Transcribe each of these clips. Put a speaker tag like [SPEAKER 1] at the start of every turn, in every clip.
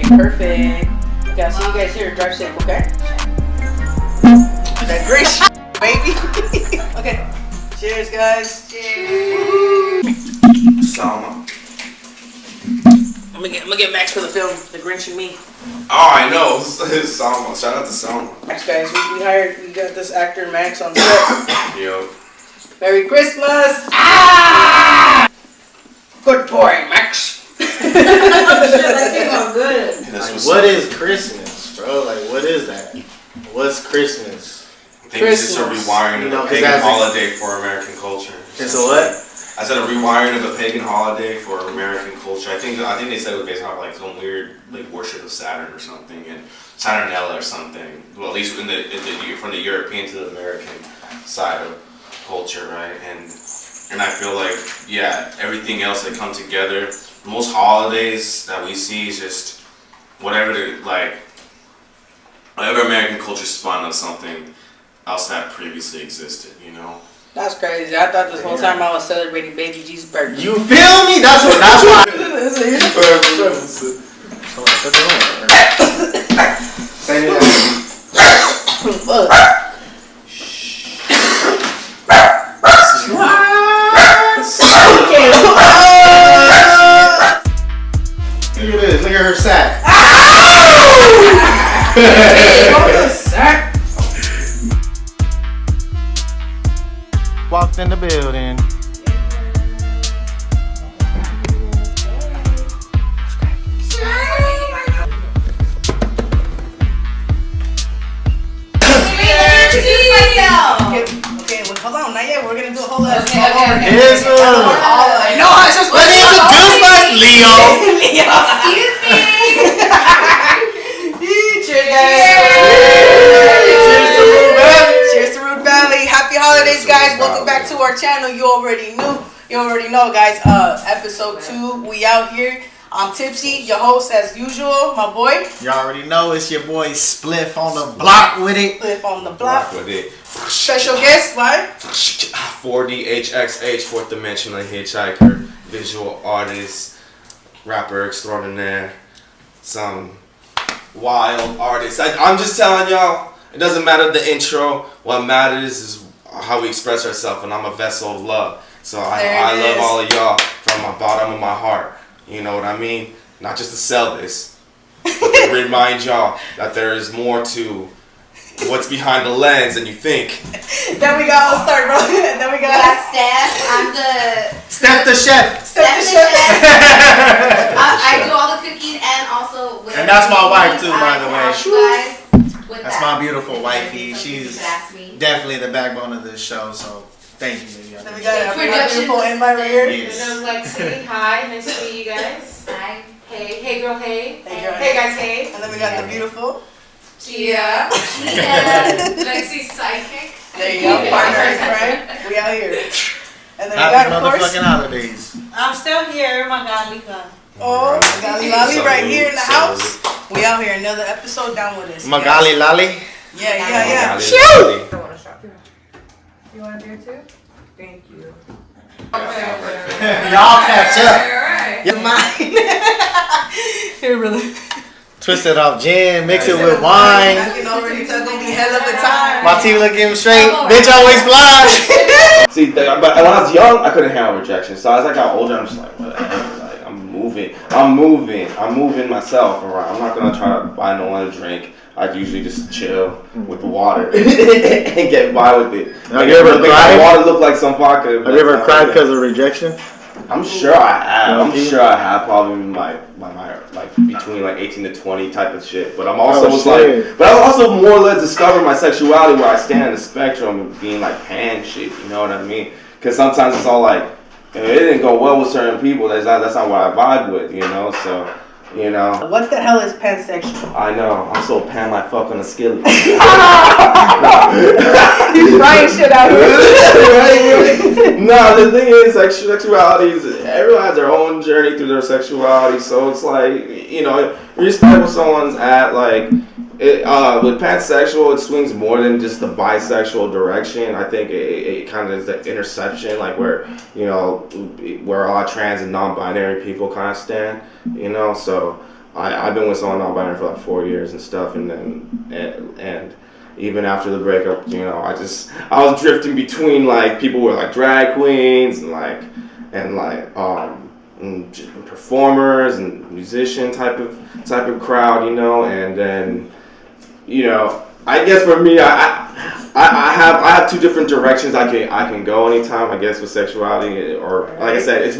[SPEAKER 1] Perfect. Okay, I'll see you guys here. Drive safe, okay? That great shit, baby. Okay. Cheers, guys. Cheers.
[SPEAKER 2] Salma.
[SPEAKER 1] I'm gonna get Max for the film, The Grinch and Me.
[SPEAKER 2] Oh, I know. It's Salma. Shout out to Salma.
[SPEAKER 1] Max, guys, we got this actor Max on set.
[SPEAKER 2] Yo.
[SPEAKER 1] Merry Christmas! Ah! Good boy, Max.
[SPEAKER 3] Oh shit, that came out good.
[SPEAKER 4] Like, what is Christmas, bro? Like, what is that? What's Christmas?
[SPEAKER 2] I think it's just a rewiring of a pagan holiday for American culture.
[SPEAKER 4] It's a what?
[SPEAKER 2] I said a rewiring of a pagan holiday for American culture. I think they said it was based on like some weird like worship of Saturn or something, and Saturnella or something. Well, at least from the European to the American side of culture, right? And I feel like everything else that come together. Most holidays that we see is just whatever American culture spawned of something else that previously existed, you know?
[SPEAKER 1] That's crazy. I thought this whole time I was celebrating baby Jesus' birthday.
[SPEAKER 4] You feel me? That's why. Say Look at this. Look at her sack. Walked in the building.
[SPEAKER 1] Okay, well, hold on, not yet. We're gonna do a whole lot.
[SPEAKER 3] Okay.
[SPEAKER 4] Yes,
[SPEAKER 1] I know. I just
[SPEAKER 4] let me introduce my Leo.
[SPEAKER 3] Excuse me.
[SPEAKER 1] Cheers, guys.
[SPEAKER 4] Cheers to Rude Valley.
[SPEAKER 1] Cheers to Rude Valley. Happy holidays, guys. Welcome back to our channel. You already know, guys. Episode 2. We out here. I'm Tipsy, your host as usual, my boy.
[SPEAKER 4] You already know it's your boy Spliff on the block with it.
[SPEAKER 1] Spliff on the block.
[SPEAKER 2] With it.
[SPEAKER 1] Special guest, right?
[SPEAKER 2] 4DHXH, fourth dimensional hitchhiker, visual artist, rapper extraordinaire, some wild artist. I'm just telling y'all, it doesn't matter the intro. What matters is how we express ourselves, and I'm a vessel of love. So I love all of y'all from the bottom of my heart. You know what I mean? Not just to sell this, but to remind y'all that there is more to what's behind the lens than you think.
[SPEAKER 1] Then we got, let's start, bro. Then we got
[SPEAKER 3] Steph. I'm the
[SPEAKER 4] Steph the chef.
[SPEAKER 1] Steph the chef.
[SPEAKER 3] I do all the cooking and also.
[SPEAKER 4] And that's my wife too, by the way.
[SPEAKER 3] Guys,
[SPEAKER 4] that's my beautiful wifey. She's
[SPEAKER 3] me.
[SPEAKER 4] definitely the backbone of this show. So thank you, baby.
[SPEAKER 1] Then we got a beautiful invite right here.
[SPEAKER 4] Yes.
[SPEAKER 5] And I'm like saying hi, nice to meet you guys.
[SPEAKER 3] Hi.
[SPEAKER 5] Hey girl, hey.
[SPEAKER 1] Hey, girl.
[SPEAKER 5] Hey guys, hey.
[SPEAKER 1] And then we got the beautiful
[SPEAKER 5] Gia.
[SPEAKER 3] Lexi psychic.
[SPEAKER 1] There you go, partners, right? We out here. And then we
[SPEAKER 4] Happy
[SPEAKER 1] got, of course,
[SPEAKER 4] motherfucking holidays.
[SPEAKER 6] I'm still here, Magalika.
[SPEAKER 1] oh, Magali Lali right here in the house. We out here, another episode down with us.
[SPEAKER 4] Magali Lali.
[SPEAKER 1] Yeah.
[SPEAKER 4] Shoot!
[SPEAKER 5] I want a shot. You want a beer too? Thank you.
[SPEAKER 4] Y'all catch up.
[SPEAKER 5] Alright.
[SPEAKER 4] Your mind.
[SPEAKER 1] Here, brother.
[SPEAKER 4] Twist it off gin, mix it with wine.
[SPEAKER 1] You know, it's gonna be hell of a time.
[SPEAKER 4] My team look him straight. Bitch always fly.
[SPEAKER 2] See, but when I was young, I couldn't handle rejection. So as I got older, I'm just like, whatever. Like, I'm moving myself around. I'm not gonna try to buy no one a drink. I usually just chill with the water and get by with it.
[SPEAKER 4] Have you ever cried?
[SPEAKER 2] Water look like some vodka.
[SPEAKER 4] Have you ever cried because of rejection?
[SPEAKER 2] I'm sure I have. Probably in my between like 18 to 20 type of shit. But I'm also but I also more or less discovered my sexuality where I stand in the spectrum of being like pan shit. You know what I mean? Because sometimes it's all like it didn't go well with certain people. That's not what I vibe with. You know, so. You know.
[SPEAKER 1] What the hell is pansexual?
[SPEAKER 2] I know. I'm so pan like fuck on a skillet.
[SPEAKER 1] He's trying shit out here.
[SPEAKER 2] No, the thing is, like, sexuality is, everyone has their own journey through their sexuality. So it's like, you know, respect where someone's at. Like, with pansexual, it swings more than just the bisexual direction. I think it kind of is the intersection, like where, you know, where a lot of trans and non-binary people kind of stand. You know, so I've been with someone non-binary for like 4 years and stuff, and then and even after the breakup, you know, I was drifting between like people who were like drag queens and performers and musician type of crowd, you know, and then, you know, I guess for me, I have two different directions I can go anytime, I guess, with sexuality, or like I said, it's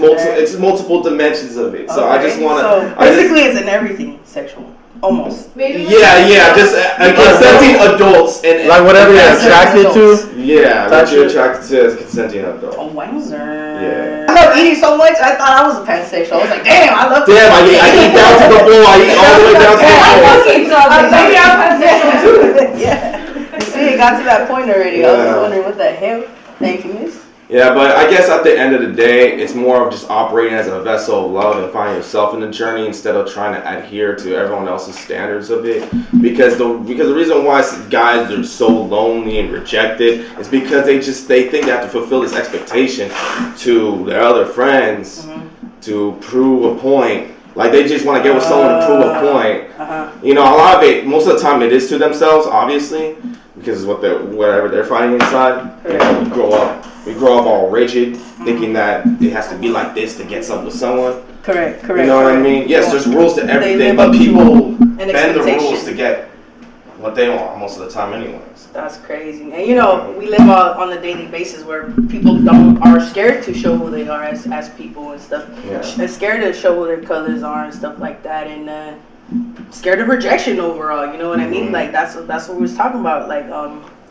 [SPEAKER 2] multiple dimensions of it. So I just want to.
[SPEAKER 1] So basically, it's in everything sexual, almost.
[SPEAKER 2] Yeah, just consenting adults and
[SPEAKER 4] like whatever you're attracted to.
[SPEAKER 2] Yeah, what you're attracted to is consenting adults.
[SPEAKER 1] A wangzer.
[SPEAKER 2] Yeah.
[SPEAKER 1] I love eating so much. I thought I was a pansexual. I was like, damn, I love.
[SPEAKER 2] Damn, I eat down to the floor. I eat all the way down to the floor.
[SPEAKER 1] Maybe I'm pansexual too. Yeah. You see, it got to that point already. I was just wondering what the hell. Thank you, miss.
[SPEAKER 2] Yeah, but I guess at the end of the day, it's more of just operating as a vessel of love and finding yourself in the journey instead of trying to adhere to everyone else's standards of it. Because the reason why guys are so lonely and rejected is because they think they have to fulfill this expectation to their other friends to prove a point. Like they just want to get with someone to prove a point. You know, a lot of it, most of the time, it is to themselves, obviously, because it's whatever they're fighting inside. You know, we grow up all rigid, thinking that it has to be like this to get something with someone.
[SPEAKER 1] Correct.
[SPEAKER 2] You know what I mean? Yes, there's rules to everything, but people bend the rules to get what they want most of the time, anyways.
[SPEAKER 1] That's crazy. And you know, we live on a daily basis where people are scared to show who they are as people and stuff.
[SPEAKER 2] Yeah.
[SPEAKER 1] And scared to show what their colors are and stuff like that, and scared of rejection overall. You know what I mean? Like that's what we was talking about. Like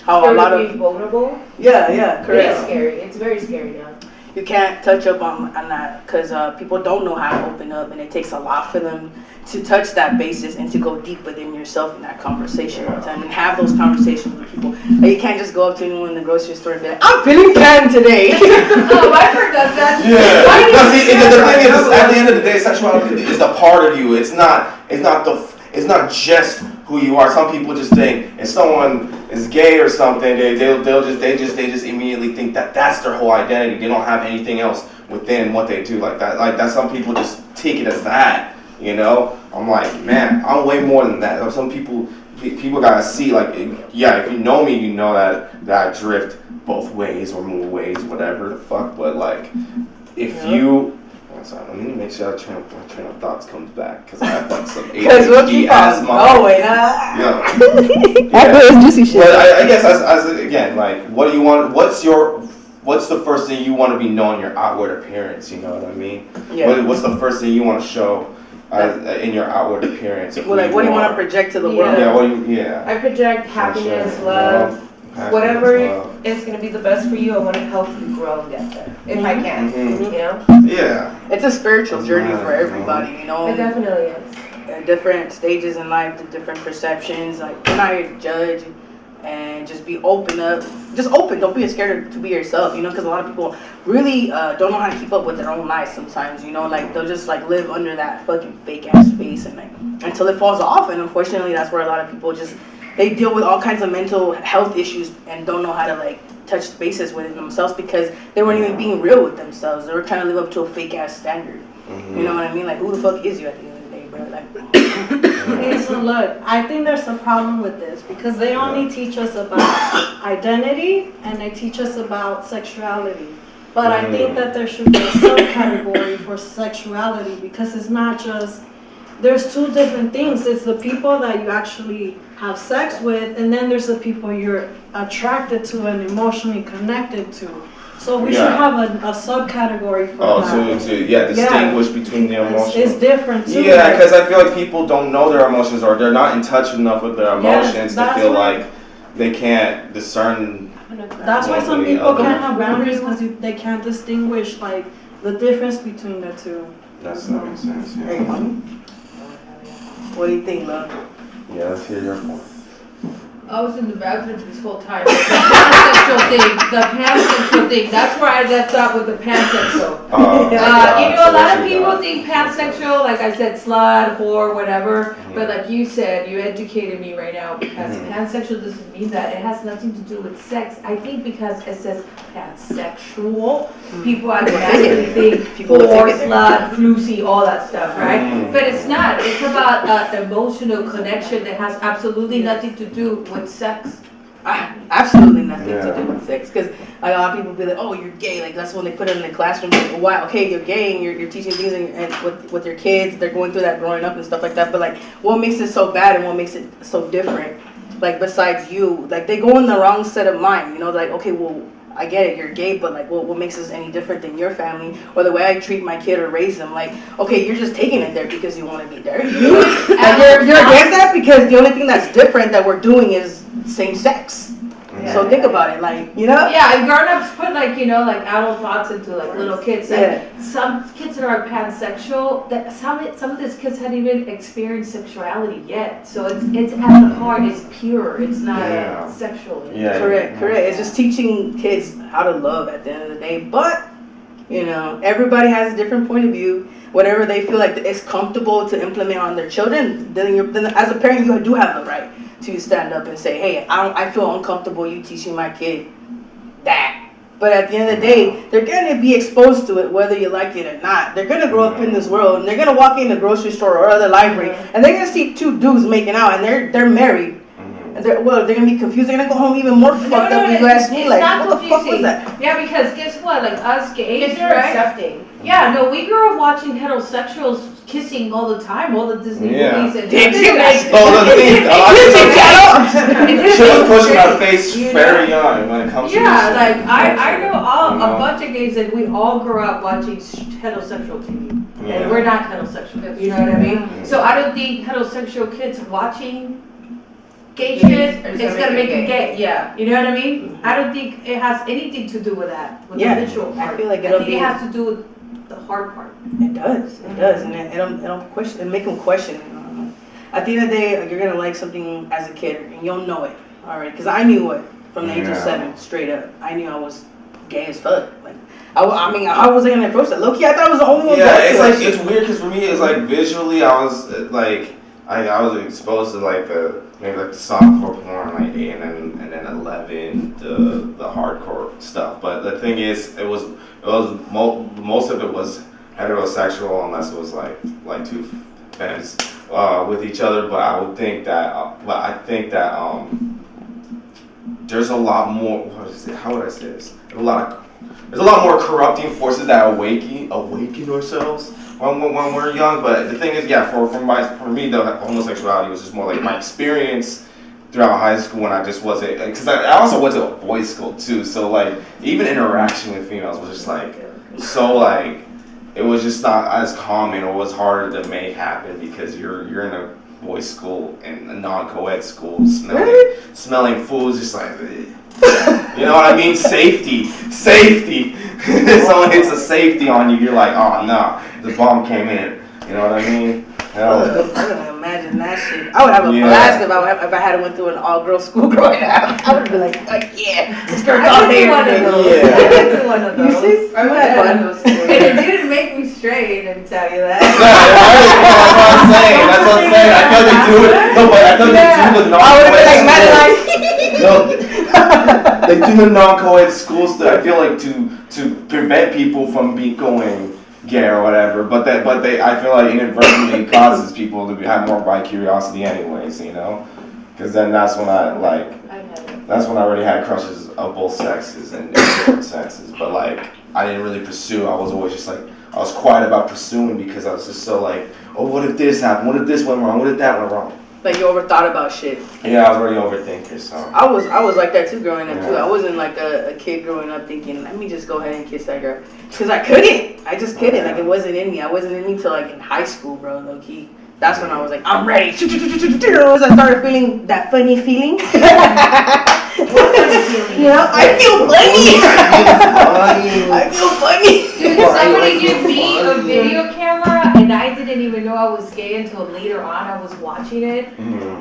[SPEAKER 1] how a lot of
[SPEAKER 7] vulnerable.
[SPEAKER 1] Yeah, correct.
[SPEAKER 7] It's scary. It's very scary now.
[SPEAKER 1] You can't touch up on that because people don't know how to open up, and it takes a lot for them to touch that basis and to go deep within yourself in that conversation all the time and have those conversations with people. And you can't just go up to anyone in the grocery store and be like, I'm feeling can today.
[SPEAKER 7] Oh, I've heard that.
[SPEAKER 2] Yeah. No, see, the thing is, at the end of the day, sexuality is a part of you. It's not just who you are. Some people just think if someone is gay or something, they just immediately think that that's their whole identity. They don't have anything else within what they do like that. Like that, some people just take it as that. You know, I'm like, man, I'm way more than that. Some people gotta see, like, yeah, if you know me, you know that I drift both ways or move ways, whatever the fuck. But like, if you, sorry, let me make sure my train of thoughts comes back because I have like some ADHD ass mind.
[SPEAKER 1] Oh wait,
[SPEAKER 2] yeah.
[SPEAKER 1] Juicy shit.
[SPEAKER 2] But I guess as again, like, what do you want? What's the first thing you want to be known? Your outward appearance. You know what I mean?
[SPEAKER 1] Yeah.
[SPEAKER 2] What's the first thing you want to show? In your outward appearance.
[SPEAKER 1] Well, like, what do you want to project to the world?
[SPEAKER 2] Yeah,
[SPEAKER 7] I project happiness, love, whatever is going to be the best for you. I want to help you grow and get there, if I can. You know?
[SPEAKER 2] Yeah.
[SPEAKER 1] It's a spiritual journey for everybody, you know?
[SPEAKER 7] It definitely is.
[SPEAKER 1] At different stages in life, the different perceptions. Like, we're not here to judge and just be open up. Just open. Don't be scared to be yourself, you know? Because a lot of people really don't know how to keep up with their own lives sometimes, you know? Like, they'll just, like, live under that fucking fake-ass face and, like, until it falls off. And unfortunately, that's where a lot of people just, they deal with all kinds of mental health issues and don't know how to, like, touch bases with themselves because they weren't even being real with themselves. They were trying to live up to a fake-ass standard. You know what I mean? Like, who the fuck is you at the end of the day, bro? Like,
[SPEAKER 6] Okay, so look, I think there's a problem with this because they only teach us about identity and they teach us about sexuality. But I think that there should be a subcategory for sexuality because it's not just, there's two different things. It's the people that you actually have sex with, and then there's the people you're attracted to and emotionally connected to. So we should have a subcategory for that.
[SPEAKER 2] To distinguish between the emotions.
[SPEAKER 6] It's different too.
[SPEAKER 2] Yeah, because I feel like people don't know their emotions or they're not in touch enough with their emotions to feel like they can't discern.
[SPEAKER 6] That's why some people can't have boundaries because they can't distinguish like the difference between the two.
[SPEAKER 2] That makes sense.
[SPEAKER 1] hey, mommy. What do you think, love?
[SPEAKER 2] Yeah, let's hear your point.
[SPEAKER 7] I was in this whole time. The pansexual thing. That's where I left out with the pansexual. A lot of people think pansexual, like I said, slut, whore, whatever.
[SPEAKER 5] But like you said, you educated me right now because pansexual doesn't mean that. It has nothing to do with sex. I think because it says pansexual, people automatically think whore, slut, floozy, all that stuff, right? But it's not. It's about emotional connection that has absolutely nothing to do with sex.
[SPEAKER 1] Absolutely nothing to do with sex, because a lot of people be like, oh, you're gay, like that's when they put it in the classroom, like, why, okay, you're gay and you're teaching things and with your kids, they're going through that growing up and stuff like that, but like what makes it so bad and what makes it so different, like besides you, like they go in the wrong set of mind, you know, like, okay, well, I get it, you're gay, but like what makes us any different than your family or the way I treat my kid or raise them? Like, okay, you're just taking it there because you want to be there. And you're against that because the only thing that's different that we're doing is same sex. So think about it, like, you know?
[SPEAKER 5] Yeah, and grown-ups put like, you know, like adult thoughts into like little kids. Like some kids that are pansexual, that some of these kids hadn't even experienced sexuality yet. So it's at the heart, it's pure. It's not sexual.
[SPEAKER 1] Correct. It's just teaching kids how to love at the end of the day. But, you know, everybody has a different point of view. Whatever they feel like it's comfortable to implement on their children, then as a parent, you do have the right to stand up and say, hey, I feel uncomfortable you teaching my kid that. But at the end of the day, they're going to be exposed to it whether you like it or not. They're going to grow up in this world, and they're going to walk in the grocery store or the library, and they're going to see two dudes making out, and they're married. And they're going to be confused. They're going to go home even more fucked up if you ask me. Like, what the fuck was that?
[SPEAKER 5] Yeah, because guess what? Like us gays,
[SPEAKER 7] they're
[SPEAKER 5] right?
[SPEAKER 7] accepting.
[SPEAKER 5] Yeah, no, we grew up watching heterosexuals kissing all the time, all the Disney movies. And
[SPEAKER 2] Shit was pushing our face very young when it comes to this.
[SPEAKER 5] like I know a bunch of gays that we all grew up watching heterosexual TV. And we're not heterosexual, you know what I mean? So I don't think heterosexual kids watching gay shit, it's gonna make them gay.
[SPEAKER 7] Yeah.
[SPEAKER 5] You know what I mean? I don't think it has anything to do with that, with the visual part.
[SPEAKER 1] I feel like
[SPEAKER 5] I think it has to do with the hard part.
[SPEAKER 1] It does, and it'll question, and make them question it. At the end of the day, you're gonna like something as a kid, and you'll know it already. Because I knew it from the age of 7, straight up. I knew I was gay as fuck. Like, I mean, how was I gonna approach that? Low-key, I thought I was the only one.
[SPEAKER 2] Yeah, it's like it's weird because for me, it's like visually, I was like, I was exposed to like the softcore porn, like 8 and then 11, the hardcore stuff. But the thing is, it was most of it was heterosexual unless it was like two fans with each other. But I would think that, there's a lot more. How would I say this? There's a lot more corrupting forces that awaken ourselves when we're young. But the thing is, for me, the homosexuality was just more like my experience throughout high school when I just wasn't, because I also went to a boys' school too. So like even interaction with females was just like so like it was just not as common, or was harder to make happen because you're in a boys' school and a non-co-ed school, smelling foods, just like. You know what I mean? Safety. Someone hits a safety on you, you're like, oh no, the bomb came in. You know what I mean?
[SPEAKER 1] I can imagine that shit. I would have a blast if I had went through an all-girls school growing up. I would be like, yeah, skirts all day.
[SPEAKER 5] I went to one of those.
[SPEAKER 1] You see?
[SPEAKER 5] I went to one of those. And it didn't make me straight, I didn't tell you that.
[SPEAKER 2] That's what I'm saying. I thought they do it. No, but I thought they do the non-co-ed. They do the non-co-ed schools that I feel like to prevent people from going gay or whatever. But I feel like inadvertently causes people to have more bi curiosity anyways. You know, because then that's when I already had crushes of both sexes and different sexes. But like I didn't really pursue. I was always just like. I was quiet about pursuing because I was just so like, oh, what if this happened? What if this went wrong? What if that went wrong?
[SPEAKER 1] Like you overthought about shit.
[SPEAKER 2] Yeah, I was already overthinking, so.
[SPEAKER 1] I was like that too growing up too. I wasn't like a kid growing up thinking, let me just go ahead and kiss that girl. Because I couldn't. I just couldn't. Like it wasn't in me. I wasn't in me till like in high school, bro, low key. That's when I was like, I'm ready. As I started feeling that funny feeling. You know, I feel funny. I feel funny.
[SPEAKER 5] Dude, somebody gave me a video camera, and I didn't even know I was gay until later on. I was watching it.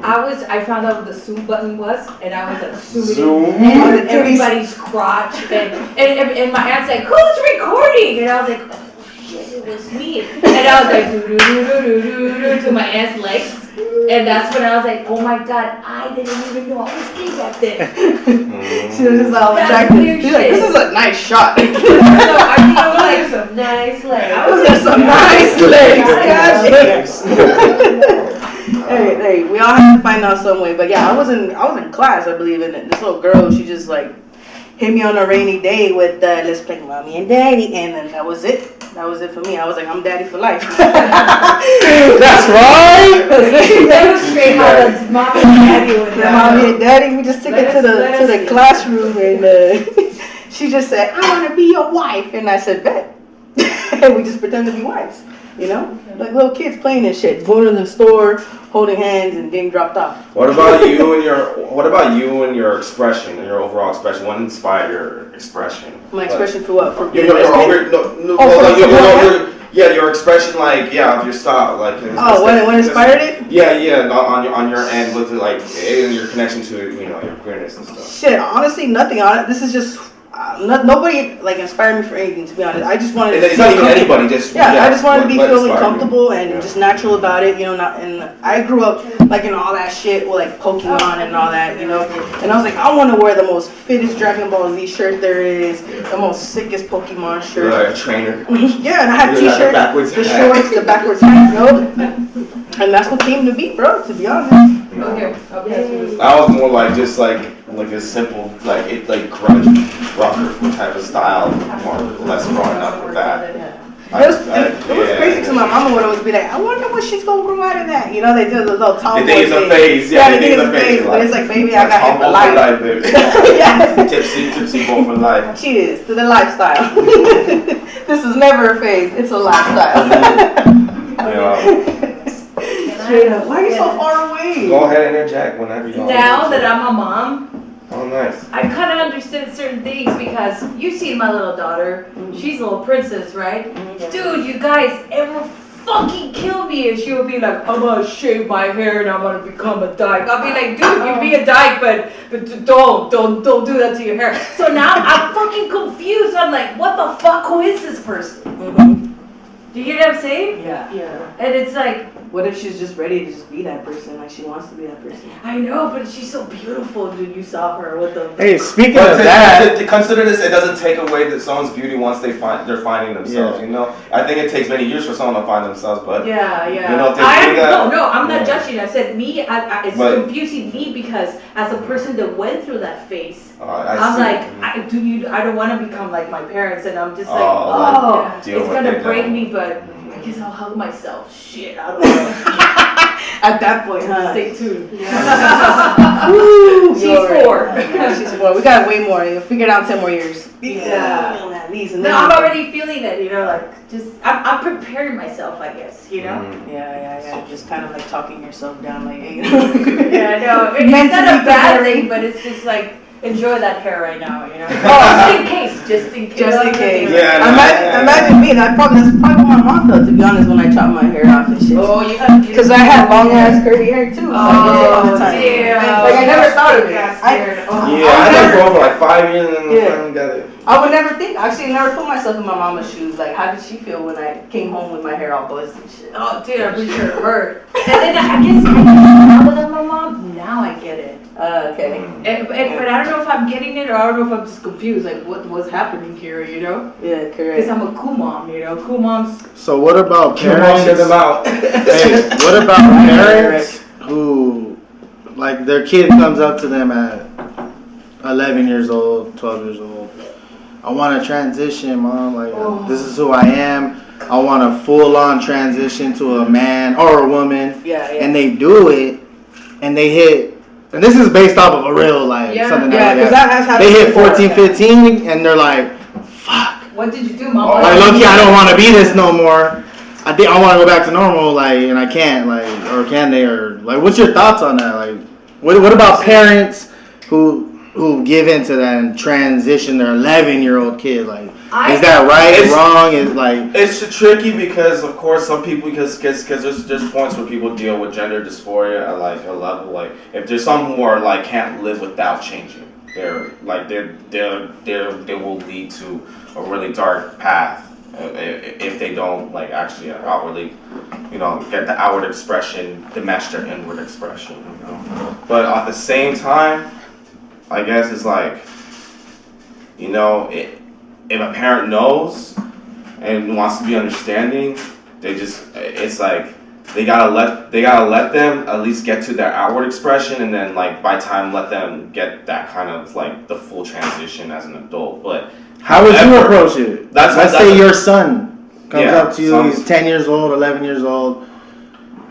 [SPEAKER 5] I found out what the zoom button was, and I was like zooming in everybody's crotch, and my aunt's like, who's recording? And I was like, oh shit, it was me. And I was like, do to my aunt's legs. And that's when I was like, oh my God, I didn't even know I was gay back then.
[SPEAKER 1] She was just all
[SPEAKER 5] That's
[SPEAKER 1] attracted.
[SPEAKER 5] weird
[SPEAKER 1] She's like,
[SPEAKER 5] shit.
[SPEAKER 1] this is a nice shot.
[SPEAKER 5] So I think I was like some nice legs.
[SPEAKER 1] Those are some nice legs. God. Hey, we all have to find out some way. But yeah, I was in class, I believe, and this little girl, she just like hit me on a rainy day with let's play mommy and daddy, and then that was it. That was it for me. I was like, I'm daddy for life.
[SPEAKER 2] That's right.
[SPEAKER 5] Demonstrate how the mommy and daddy would
[SPEAKER 1] Yeah, mommy and daddy, we just took it to the classroom, and she just said, I want to be your wife, and I said, bet. And we just pretend to be wives, you know, like little kids playing and shit, going to the store, holding hands, and getting dropped off.
[SPEAKER 2] What about you and your expression, and your overall expression? What inspired your expression?
[SPEAKER 1] My expression for what? For being
[SPEAKER 2] your expression, like, of your style, like.
[SPEAKER 1] What inspired it?
[SPEAKER 2] Yeah, on your end with like your connection to your queerness and stuff.
[SPEAKER 1] Shit, honestly, nothing on it. This is just nobody like inspired me for anything. To be honest, I just wanted.
[SPEAKER 2] It's not even anybody. Just
[SPEAKER 1] I just wanted to be feeling comfortable and just natural about it. And I grew up like in all that shit with like Pokemon and all that. And I was like, I want to wear the most fittest Dragon Ball Z shirt there is, the most sickest Pokemon shirt.
[SPEAKER 2] You're like a trainer.
[SPEAKER 1] Yeah, and I had T-shirts, the shorts, the backwards hat, and that's what came to be, bro. To be honest.
[SPEAKER 2] I was more like just like a simple like grunge rocker type of style, more or less growing up with that.
[SPEAKER 1] It was crazy because my mama would always be like, I wonder what she's gonna grow out of that. They do the little tomboy
[SPEAKER 2] thing. They think it's a phase. Yeah, they think it's a phase.
[SPEAKER 1] But it's like, baby, I got it for life.
[SPEAKER 2] Baby.
[SPEAKER 1] Yeah.
[SPEAKER 2] Tipsy bowl for life.
[SPEAKER 1] Cheers to the lifestyle. This is never a phase. It's a lifestyle. Why are you so far away?
[SPEAKER 2] Go ahead and interject whenever you want.
[SPEAKER 5] Now that I'm a mom,
[SPEAKER 2] oh nice.
[SPEAKER 5] I kind of understood certain things because you've seen my little daughter. She's a little princess, right? Dude, you guys ever fucking kill me and she would be like, I'm gonna shave my hair and I'm gonna become a dyke. I'll be like, dude, you be a dyke, but don't do that to your hair. So now I'm fucking confused. I'm like, what the fuck? Who is this person? Do you get what I'm saying?
[SPEAKER 1] Yeah.
[SPEAKER 5] And it's like,
[SPEAKER 1] what if she's just ready to just be that person? Like she wants to be that person.
[SPEAKER 5] I know, but she's so beautiful, dude. You saw her with the.
[SPEAKER 8] Hey, speaking of that,
[SPEAKER 2] to consider this, it doesn't take away that someone's beauty once they're finding themselves.
[SPEAKER 8] Yeah.
[SPEAKER 2] I think it takes many years for someone to find themselves, but
[SPEAKER 5] Yeah.
[SPEAKER 2] if they
[SPEAKER 5] No, I'm not judging. I said me. It's confusing me because as a person that went through that phase, I'm like, I don't want to become like my parents, and I'm just like, it's gonna break me, but I guess I'll hug myself. Shit, I don't know.
[SPEAKER 1] At that point, huh?
[SPEAKER 5] Stay tuned.
[SPEAKER 1] Woo,
[SPEAKER 5] She's 4.
[SPEAKER 1] Yeah, she's 4. We got way more. We'll figure it out 10 more years.
[SPEAKER 5] Yeah.
[SPEAKER 1] At least.
[SPEAKER 5] No, I'm already feeling it. Like just I'm preparing myself. I guess
[SPEAKER 1] Yeah. Just kind of like talking yourself down, like.
[SPEAKER 5] Yeah, no. It's not a bad thing, but it's just like. Enjoy that hair right now, just in case.
[SPEAKER 2] Yeah.
[SPEAKER 1] Imagine me. That's probably what my mom felt, to be honest, when I chopped my hair off and shit.
[SPEAKER 5] Oh, you got.
[SPEAKER 1] Because I had long ass curly hair too.
[SPEAKER 5] Oh, damn.
[SPEAKER 1] Like I never thought of it.
[SPEAKER 2] I had to grow for like 5 years and then finally got it.
[SPEAKER 1] I would never think. Actually, never put myself in my mama's shoes. Like, how did she feel when I came home with my hair all buzzed and shit?
[SPEAKER 5] Oh, dude, I'm pretty sure it hurt. And then I guess now that I'm my mom, now I get it.
[SPEAKER 1] Okay.
[SPEAKER 5] But I don't know if I'm getting it or I don't know if I'm just confused. Like, what's happening here?
[SPEAKER 1] Yeah, correct.
[SPEAKER 5] Because I'm a cool mom. Cool moms.
[SPEAKER 8] So what about parents?
[SPEAKER 2] Them out.
[SPEAKER 8] Hey, what about parents who, like, their kid comes up to them at 11 years old, 12 years old. I want to transition, Mom. Like, this is who I am. I want a full-on transition to a man or a woman.
[SPEAKER 1] Yeah.
[SPEAKER 8] And they do it, and they hit. And this is based off of a real life. Something like that.
[SPEAKER 1] That has happened.
[SPEAKER 8] They hit 14, 15, and they're like, fuck.
[SPEAKER 5] What did you do, Mom?
[SPEAKER 8] Like, low-key, I don't want to be this no more. I think I want to go back to normal, like, and I can't, like, or can they, or, like, what's your thoughts on that? Like, what about parents who give into that and transition their 11-year-old kid? Like, is that right, wrong? Is like,
[SPEAKER 2] it's tricky because of course some people because there's points where people deal with gender dysphoria at like a level, like if there's some who are like can't live without changing, they will lead to a really dark path if they don't like actually outwardly, get the outward expression to match their inward expression, But at the same time, I guess it's like, if a parent knows and wants to be understanding, it's like they gotta let them at least get to their outward expression, and then like by time let them get that kind of like the full transition as an adult. But
[SPEAKER 8] how would you approach it? Let's say your son comes up to you, he's 10 years old, 11 years old.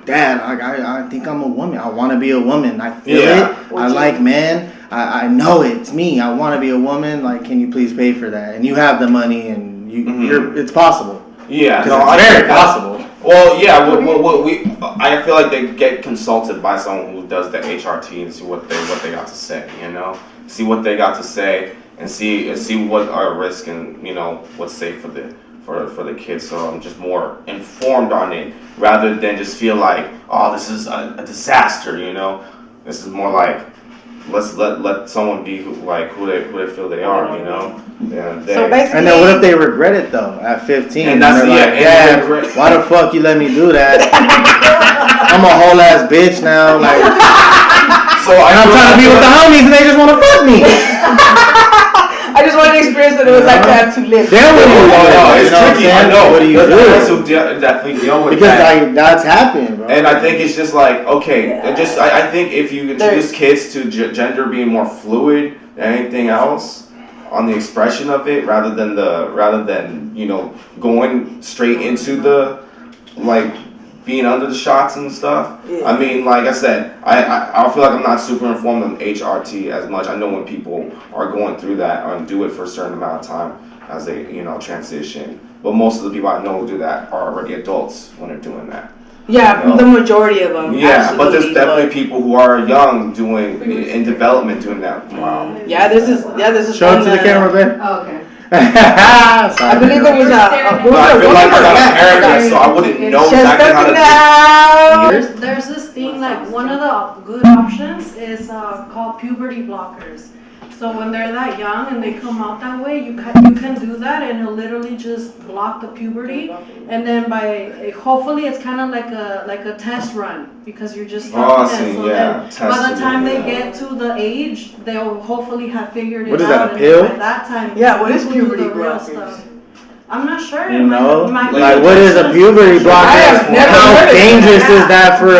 [SPEAKER 8] Dad, I think I'm a woman. I want to be a woman. I feel it. I like men. I know it's me. I want to be a woman. Like, can you please pay for that? And you have the money, and it's possible.
[SPEAKER 2] Yeah,
[SPEAKER 8] it's very possible.
[SPEAKER 2] Well, yeah. I feel like they get consulted by someone who does the HRT and see what they got to say. See what they got to say, and see what are risks and what's safe for the kids. So I'm just more informed on it rather than just feel like, oh, this is a disaster. This is more like, let's let someone be who they feel they are. Yeah,
[SPEAKER 1] so basically,
[SPEAKER 8] and then what if they regret it though at 15?
[SPEAKER 2] And that's
[SPEAKER 8] Dad, why the fuck you let me do that? I'm a whole ass bitch now. Like, so I'm trying to be with the homies and they just want to fuck me.
[SPEAKER 1] I just wanted to experience that it was like to have two lips.
[SPEAKER 8] Then what do you do?
[SPEAKER 2] It's tricky. I know.
[SPEAKER 8] What do you do?
[SPEAKER 2] Definitely deal with
[SPEAKER 8] because
[SPEAKER 2] that.
[SPEAKER 8] That's happened, bro.
[SPEAKER 2] And I think it's just like, okay, I think if you introduce kids to gender being more fluid than anything else on the expression of it, rather than going straight into the like being under the shots and stuff. Yeah. I mean, like I said, I feel like I'm not super informed on HRT as much. I know when people are going through that and do it for a certain amount of time as they, transition. But most of the people I know who do that are already adults when they're doing that.
[SPEAKER 1] Yeah, the majority of them.
[SPEAKER 2] Yeah, but there's definitely people who are young in development doing that. Wow.
[SPEAKER 1] Yeah, this is
[SPEAKER 8] show it to the camera, babe.
[SPEAKER 5] Oh, okay.
[SPEAKER 1] I believe it was
[SPEAKER 2] I feel like I'm not a parent, so I wouldn't know exactly how to do it.
[SPEAKER 6] There's this thing, like one of the good options is called puberty blockers. So when they're that young and they come out that way, you can do that, and it'll literally just block the puberty. And then hopefully it's kind of like a test run, because you're just
[SPEAKER 2] by
[SPEAKER 6] the time they get to the age, they'll hopefully have figured it out.
[SPEAKER 8] What is that, a pill?
[SPEAKER 6] By that time,
[SPEAKER 1] what is puberty
[SPEAKER 6] blockers? I'm not sure.
[SPEAKER 8] What is a puberty blocker? How dangerous is that for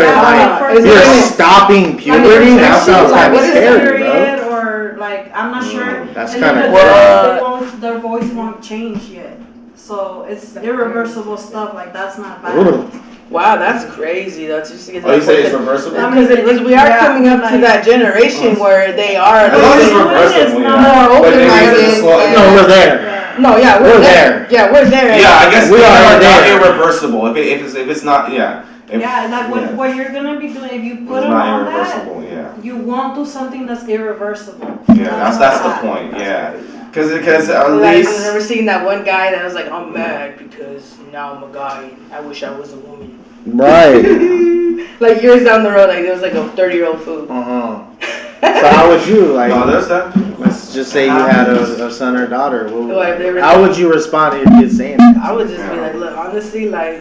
[SPEAKER 8] you're stopping puberty? That sounds kind of scary, bro.
[SPEAKER 6] I'm not sure.
[SPEAKER 8] That's kind of
[SPEAKER 6] their voice won't change yet, so it's irreversible stuff. Like, that's not bad.
[SPEAKER 1] Wow, that's crazy though. Just to get
[SPEAKER 2] you say it's reversible?
[SPEAKER 1] Because we are coming up to that generation where they are
[SPEAKER 2] reversible,
[SPEAKER 1] more open-minded.
[SPEAKER 8] No, we're there.
[SPEAKER 1] No, yeah, we're there. Yeah, we're there.
[SPEAKER 2] Yeah, I guess
[SPEAKER 8] we are there.
[SPEAKER 2] Irreversible. If it's not,
[SPEAKER 6] what you're gonna be doing if you put them on that, you won't do something that's irreversible.
[SPEAKER 2] Yeah, that's the point. Yeah, because at least
[SPEAKER 1] I've never seen that one guy that was like, I'm mad because now I'm a guy and I wish I was a woman.
[SPEAKER 8] Right.
[SPEAKER 1] Like years down the road, like there was like a 30-year-old fool.
[SPEAKER 8] So how would you
[SPEAKER 2] there's that.
[SPEAKER 8] Let's just say you had a son or daughter. How would you respond to your kid saying that?
[SPEAKER 1] I would just be like, look, honestly, like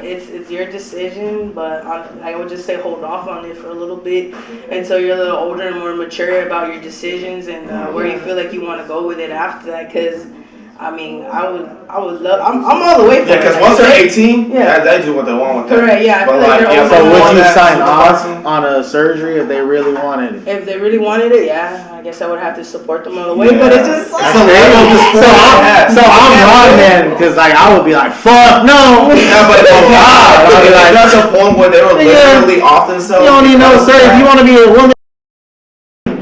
[SPEAKER 1] it's your decision, but I would just say hold off on it for a little bit until you're a little older and more mature about your decisions and where you feel like you want to go with it after that. Because I mean, I would love. I'm all the way for it.
[SPEAKER 2] Yeah, because once they're 18, they do what they want with that.
[SPEAKER 1] Correct. Yeah.
[SPEAKER 2] But
[SPEAKER 8] so would you sign off on a surgery if they really wanted it?
[SPEAKER 1] If they really wanted it, I guess I would have to support them all the way. But it's just
[SPEAKER 8] so I'm wrong then, because I would be like, fuck no.
[SPEAKER 2] Yeah, but I'd be like, that's a point where they were literally off themselves.
[SPEAKER 8] You don't need no sir. If you want to be a woman,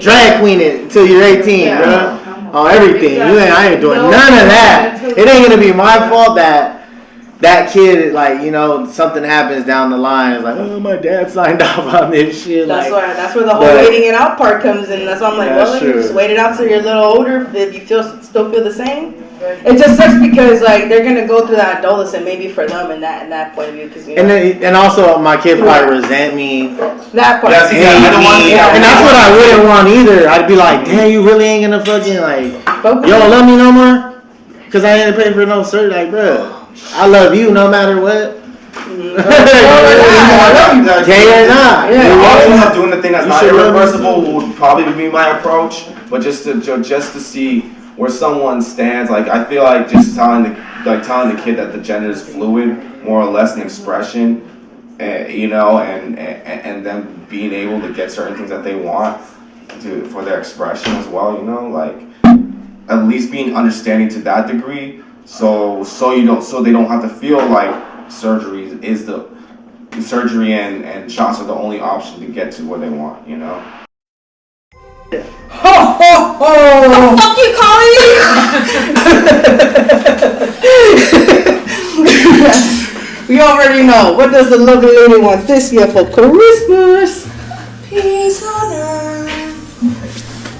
[SPEAKER 8] drag queen it until you're 18, bro. On everything. I ain't doing none of that. It ain't gonna be my fault that kid, something happens down the line. It's like, oh, my dad signed off on this shit.
[SPEAKER 1] That's where the whole waiting it out part comes in. That's why I'm like, you just wait it out till you're a little older. If you still feel the same. It just sucks because they're gonna go through that adolescent maybe for them in that point of view. Cause,
[SPEAKER 8] and also my kid probably resent me.
[SPEAKER 1] That part.
[SPEAKER 8] And that's what I wouldn't want either. I'd be like, damn, you really ain't gonna fucking you don't love me no more? Cause I ain't paying for no surgery. Like, bro. I love you no matter what. Gay or not.
[SPEAKER 2] Also, doing the thing that's
[SPEAKER 8] You
[SPEAKER 2] not
[SPEAKER 8] should love
[SPEAKER 2] irreversible would probably be my approach, but just to see where someone stands. Like I feel like just telling the kid that the gender is fluid, more or less an expression, you know, and them being able to get certain things that they want for their expression as well, you know, like at least being understanding to that degree, so they don't have to feel like surgery and shots are the only option to get to where they want, you know.
[SPEAKER 1] Ho ho ho!
[SPEAKER 3] Fuck you, Colleen!
[SPEAKER 1] We already know. What does the lovely lady want this year for Christmas?
[SPEAKER 3] Peace on earth.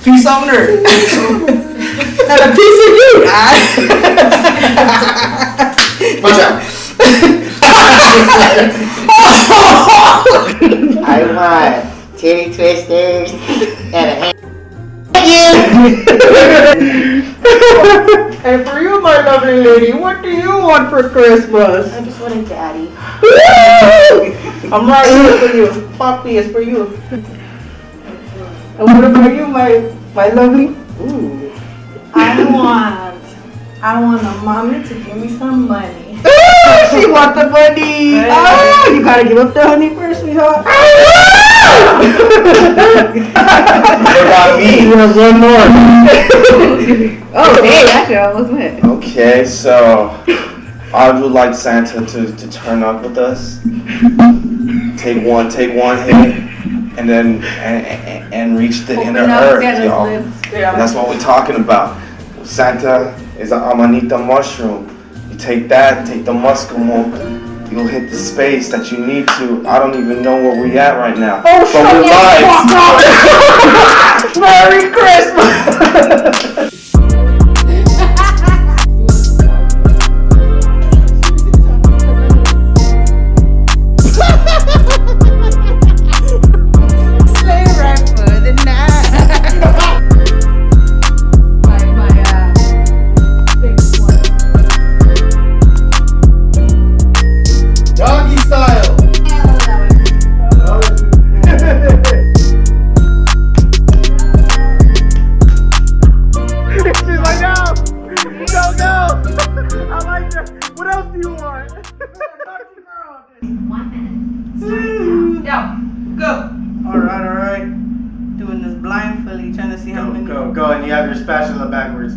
[SPEAKER 1] Peace on earth. And a piece of you,
[SPEAKER 2] Watch out.
[SPEAKER 9] I want titty twisters and a hand.
[SPEAKER 1] And for you, my lovely lady, what do you want for Christmas?
[SPEAKER 9] I just want a daddy.
[SPEAKER 1] I'm right here for you. Poppy is for you. And what about you, my lovely? Ooh.
[SPEAKER 6] I want a mommy to give me some money.
[SPEAKER 1] She want the money. Oh, you gotta give up the honey first, sweetheart.
[SPEAKER 2] What about me?
[SPEAKER 8] You have one more.
[SPEAKER 1] Oh, hey, actually, I almost went.
[SPEAKER 2] Okay, so I would like Santa to turn up with us. Take one hit, and then and reach the inner earth, y'all. And that's what we're talking about. Santa is an amanita mushroom. You take that, take the muscamol, you'll hit the space that you need to. I don't even know where we at right now.
[SPEAKER 1] Oh,
[SPEAKER 2] but we're live.
[SPEAKER 1] Merry Christmas! Alright. Doing this blindfoldly, trying to see how many.
[SPEAKER 8] Go, and you have your spatula backwards.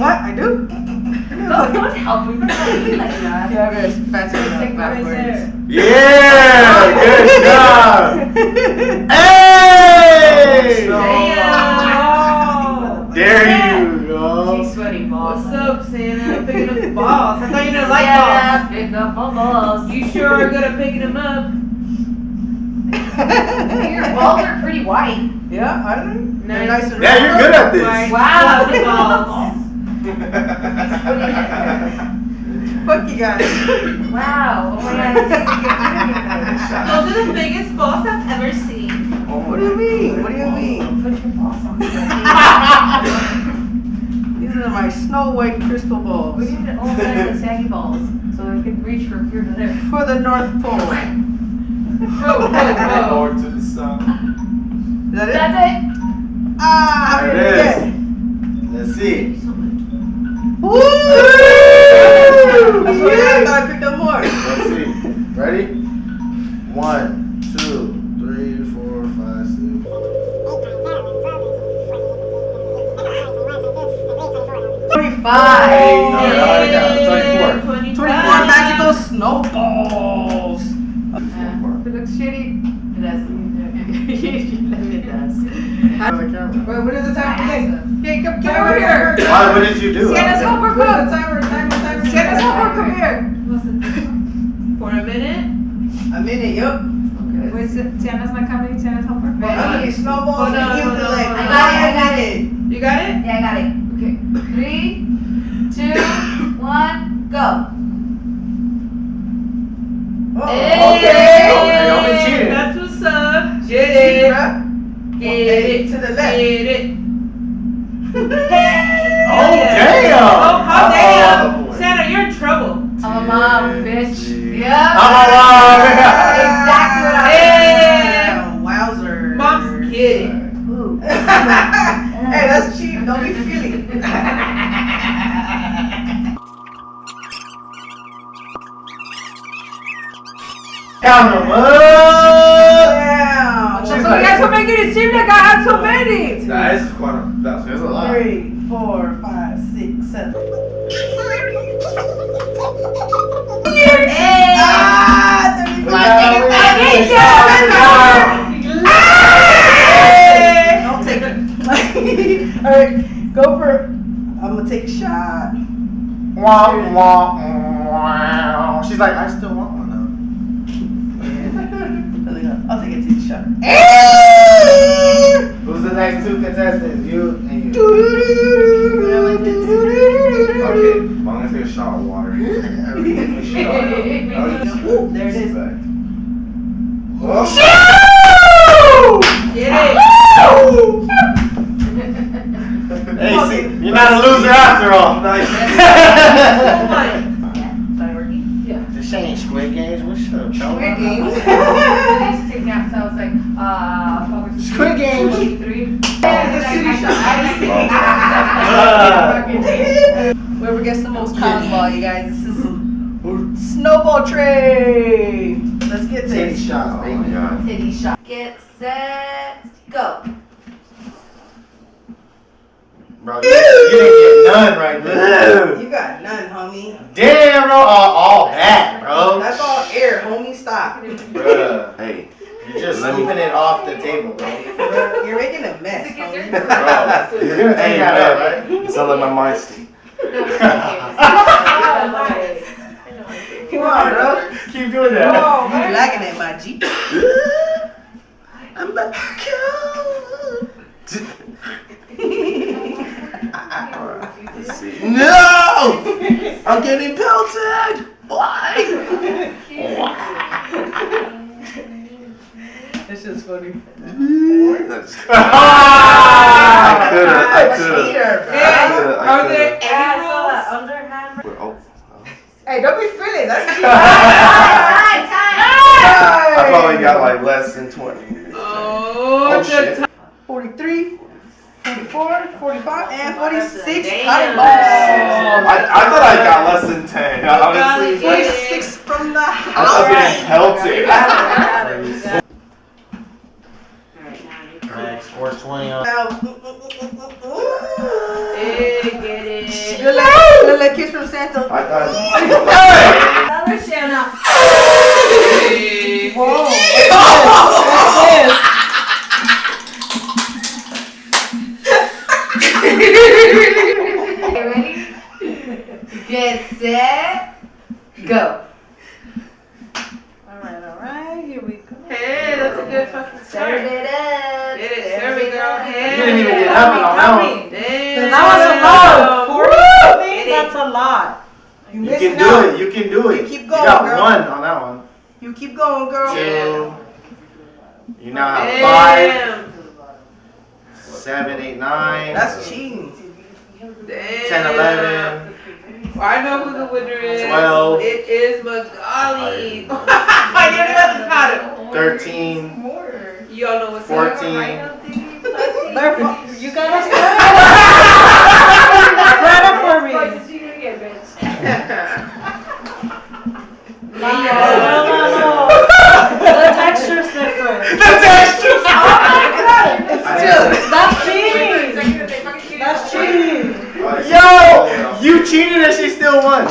[SPEAKER 1] What? I do?
[SPEAKER 5] Don't help me. Don't like that.
[SPEAKER 1] You have your spatula backwards.
[SPEAKER 8] Yeah! Good job! Hey! There you go.
[SPEAKER 5] She's sweaty balls.
[SPEAKER 7] What's up, Santa? Picking up the balls. I thought you didn't like balls.
[SPEAKER 5] Pick up my balls.
[SPEAKER 7] You sure are good at picking them up.
[SPEAKER 5] Your balls are pretty white.
[SPEAKER 1] Yeah, I don't know. They're nice and
[SPEAKER 8] Yeah, you're good at this.
[SPEAKER 5] Wow.
[SPEAKER 1] Fuck you guys.
[SPEAKER 5] Wow. Oh my god.
[SPEAKER 7] Those are the biggest balls I've ever seen.
[SPEAKER 1] What do you mean? What do you mean?
[SPEAKER 5] Put your balls on.
[SPEAKER 1] These are my snow white crystal balls.
[SPEAKER 5] We need to open the saggy balls so we can reach from here to there.
[SPEAKER 1] For the North Pole.
[SPEAKER 2] Or to the sun.
[SPEAKER 1] Is that it?
[SPEAKER 5] That's it.
[SPEAKER 1] Ah, how
[SPEAKER 8] There
[SPEAKER 1] did
[SPEAKER 8] it
[SPEAKER 1] it
[SPEAKER 8] is.
[SPEAKER 1] get?
[SPEAKER 8] Let's see.
[SPEAKER 1] Woo! That's what I thought I picked up more.
[SPEAKER 8] Let's see. Ready? 1, 2, 3, 4, 5, 6.
[SPEAKER 1] Five.
[SPEAKER 8] No, I got 24.
[SPEAKER 1] 24 magical snowballs.
[SPEAKER 5] It looks shitty. It does. It does.
[SPEAKER 1] Wait, what is the time again?
[SPEAKER 5] Okay, come over here.
[SPEAKER 8] Why? What did you do?
[SPEAKER 5] Santa's homework
[SPEAKER 1] What's the
[SPEAKER 5] book.
[SPEAKER 1] timer?
[SPEAKER 5] Santa's homework, come here.
[SPEAKER 7] For a minute.
[SPEAKER 1] A minute, yup.
[SPEAKER 5] Wait, Santa's not coming. Santa's homework.
[SPEAKER 1] Hey, snowballs
[SPEAKER 7] Hold on,
[SPEAKER 1] and
[SPEAKER 7] hold on,
[SPEAKER 1] ukulele.
[SPEAKER 7] hold on.
[SPEAKER 5] I got it.
[SPEAKER 7] You got it?
[SPEAKER 5] Yeah, I got it. Okay. 3, 2, 1, go.
[SPEAKER 1] Oh,
[SPEAKER 5] Hey.
[SPEAKER 1] okay.
[SPEAKER 8] Don't be cheating.
[SPEAKER 7] That's what's up.
[SPEAKER 1] Get it.
[SPEAKER 7] Get
[SPEAKER 1] Okay,
[SPEAKER 7] it.
[SPEAKER 1] to the left.
[SPEAKER 7] Get it.
[SPEAKER 8] Oh,
[SPEAKER 7] Yeah.
[SPEAKER 8] damn.
[SPEAKER 7] Oh, hot damn.
[SPEAKER 8] Oh,
[SPEAKER 7] Santa, you're in trouble.
[SPEAKER 5] I'm a mom. bitch.
[SPEAKER 8] Gee.
[SPEAKER 5] Yeah.
[SPEAKER 8] I'm alive.
[SPEAKER 5] Exactly what I
[SPEAKER 1] Wowzer.
[SPEAKER 7] Mom's kidding.
[SPEAKER 5] Ooh.
[SPEAKER 1] Hey, that's cheap. Don't be feeling.
[SPEAKER 8] Count them up.
[SPEAKER 1] Damn.
[SPEAKER 5] So you guys are making it seem like I have so many.
[SPEAKER 2] Nah, this is quite a. There's a lot.
[SPEAKER 1] 3, 4, 5, 6, 7.
[SPEAKER 5] Hey.
[SPEAKER 1] Don't take it. Alright, go for it. I'm gonna take a shot.
[SPEAKER 8] Wah, wah, wah. She's like, I still want one though.
[SPEAKER 1] I'll take a shot.
[SPEAKER 8] Who's the next two contestants? You and you.
[SPEAKER 2] Okay, well, I'm gonna take a shot of water.
[SPEAKER 1] Ooh, there it is.
[SPEAKER 7] Get it.
[SPEAKER 8] Hey, see, you're not a loser after all. This ain't Squid Games. What's up,
[SPEAKER 1] Squid Games.
[SPEAKER 5] Taking out sounds like
[SPEAKER 8] Squid Games.
[SPEAKER 5] 3.
[SPEAKER 1] Whoever gets the most cotton ball, you guys. This is snowball tray. Let's get
[SPEAKER 8] Titty
[SPEAKER 1] this.
[SPEAKER 8] shots,
[SPEAKER 2] Oh my
[SPEAKER 8] baby.
[SPEAKER 2] god.
[SPEAKER 5] Titty shot. Get set. Go.
[SPEAKER 8] Bro, you didn't get none right there.
[SPEAKER 1] You got none, homie.
[SPEAKER 8] Damn, bro. All bad, bro.
[SPEAKER 1] That's all air, homie. Stop.
[SPEAKER 8] Bruh.
[SPEAKER 2] Hey,
[SPEAKER 8] You're just sweeping it off the table, bro.
[SPEAKER 1] You're making a mess, homie.
[SPEAKER 8] Bro, you're gonna take that out, right?
[SPEAKER 2] it sounds like my mind state.
[SPEAKER 1] Come on, bro.
[SPEAKER 8] Keep doing that.
[SPEAKER 1] You lagging it, my G. I'm about to
[SPEAKER 2] Let's see. No! I'm getting pelted! Why?
[SPEAKER 1] This is funny.
[SPEAKER 8] Ah!
[SPEAKER 2] I could've.
[SPEAKER 7] Are there any rules?
[SPEAKER 6] Underhand.
[SPEAKER 1] Hey, don't be feeling. That's cheap.
[SPEAKER 2] I probably got like less than 20.
[SPEAKER 7] Oh,
[SPEAKER 2] shit.
[SPEAKER 1] 43, 44, 45, and 46.
[SPEAKER 7] Damn.
[SPEAKER 1] Cotton
[SPEAKER 2] I thought I got less than 10. Honestly,
[SPEAKER 1] balls. 46 from the
[SPEAKER 2] I
[SPEAKER 1] house.
[SPEAKER 2] was getting pelted.
[SPEAKER 8] Max 420 on.
[SPEAKER 7] Hey, get it.
[SPEAKER 1] Good luck, kiss from Santa.
[SPEAKER 2] I thought.
[SPEAKER 6] Another Santa.
[SPEAKER 7] Hey.
[SPEAKER 1] Whoa.
[SPEAKER 5] Okay, ready? Get set. Go.
[SPEAKER 6] Alright, here we go.
[SPEAKER 7] Hey, that's a good fucking
[SPEAKER 5] Serve
[SPEAKER 7] start.
[SPEAKER 5] it up.
[SPEAKER 7] Get it, serve it, girl.
[SPEAKER 8] You
[SPEAKER 7] Hey.
[SPEAKER 8] didn't even get nothing on that one.
[SPEAKER 7] Damn.
[SPEAKER 6] That was a lot. 40?
[SPEAKER 7] Get it.
[SPEAKER 6] That's a lot.
[SPEAKER 1] You
[SPEAKER 8] You
[SPEAKER 1] missing
[SPEAKER 8] can do
[SPEAKER 1] out.
[SPEAKER 8] it. You can do it.
[SPEAKER 1] Keep
[SPEAKER 8] You
[SPEAKER 1] going,
[SPEAKER 8] got
[SPEAKER 1] girl.
[SPEAKER 8] 1 on that one.
[SPEAKER 1] You keep going, girl.
[SPEAKER 8] 2. You now have
[SPEAKER 7] Damn.
[SPEAKER 8] 5, 7, 8, 9.
[SPEAKER 1] That's cheating.
[SPEAKER 8] 10, 11.
[SPEAKER 7] Well, I know who the winner is.
[SPEAKER 8] 12.
[SPEAKER 7] It is Magali. I didn't know about it.
[SPEAKER 8] 13.
[SPEAKER 7] You all know what's
[SPEAKER 8] 14.
[SPEAKER 6] Therefore, you gotta start. Grab it for me. No. The texture's different. That's cheating. That's cheating.
[SPEAKER 8] Yo! You cheated and she still won.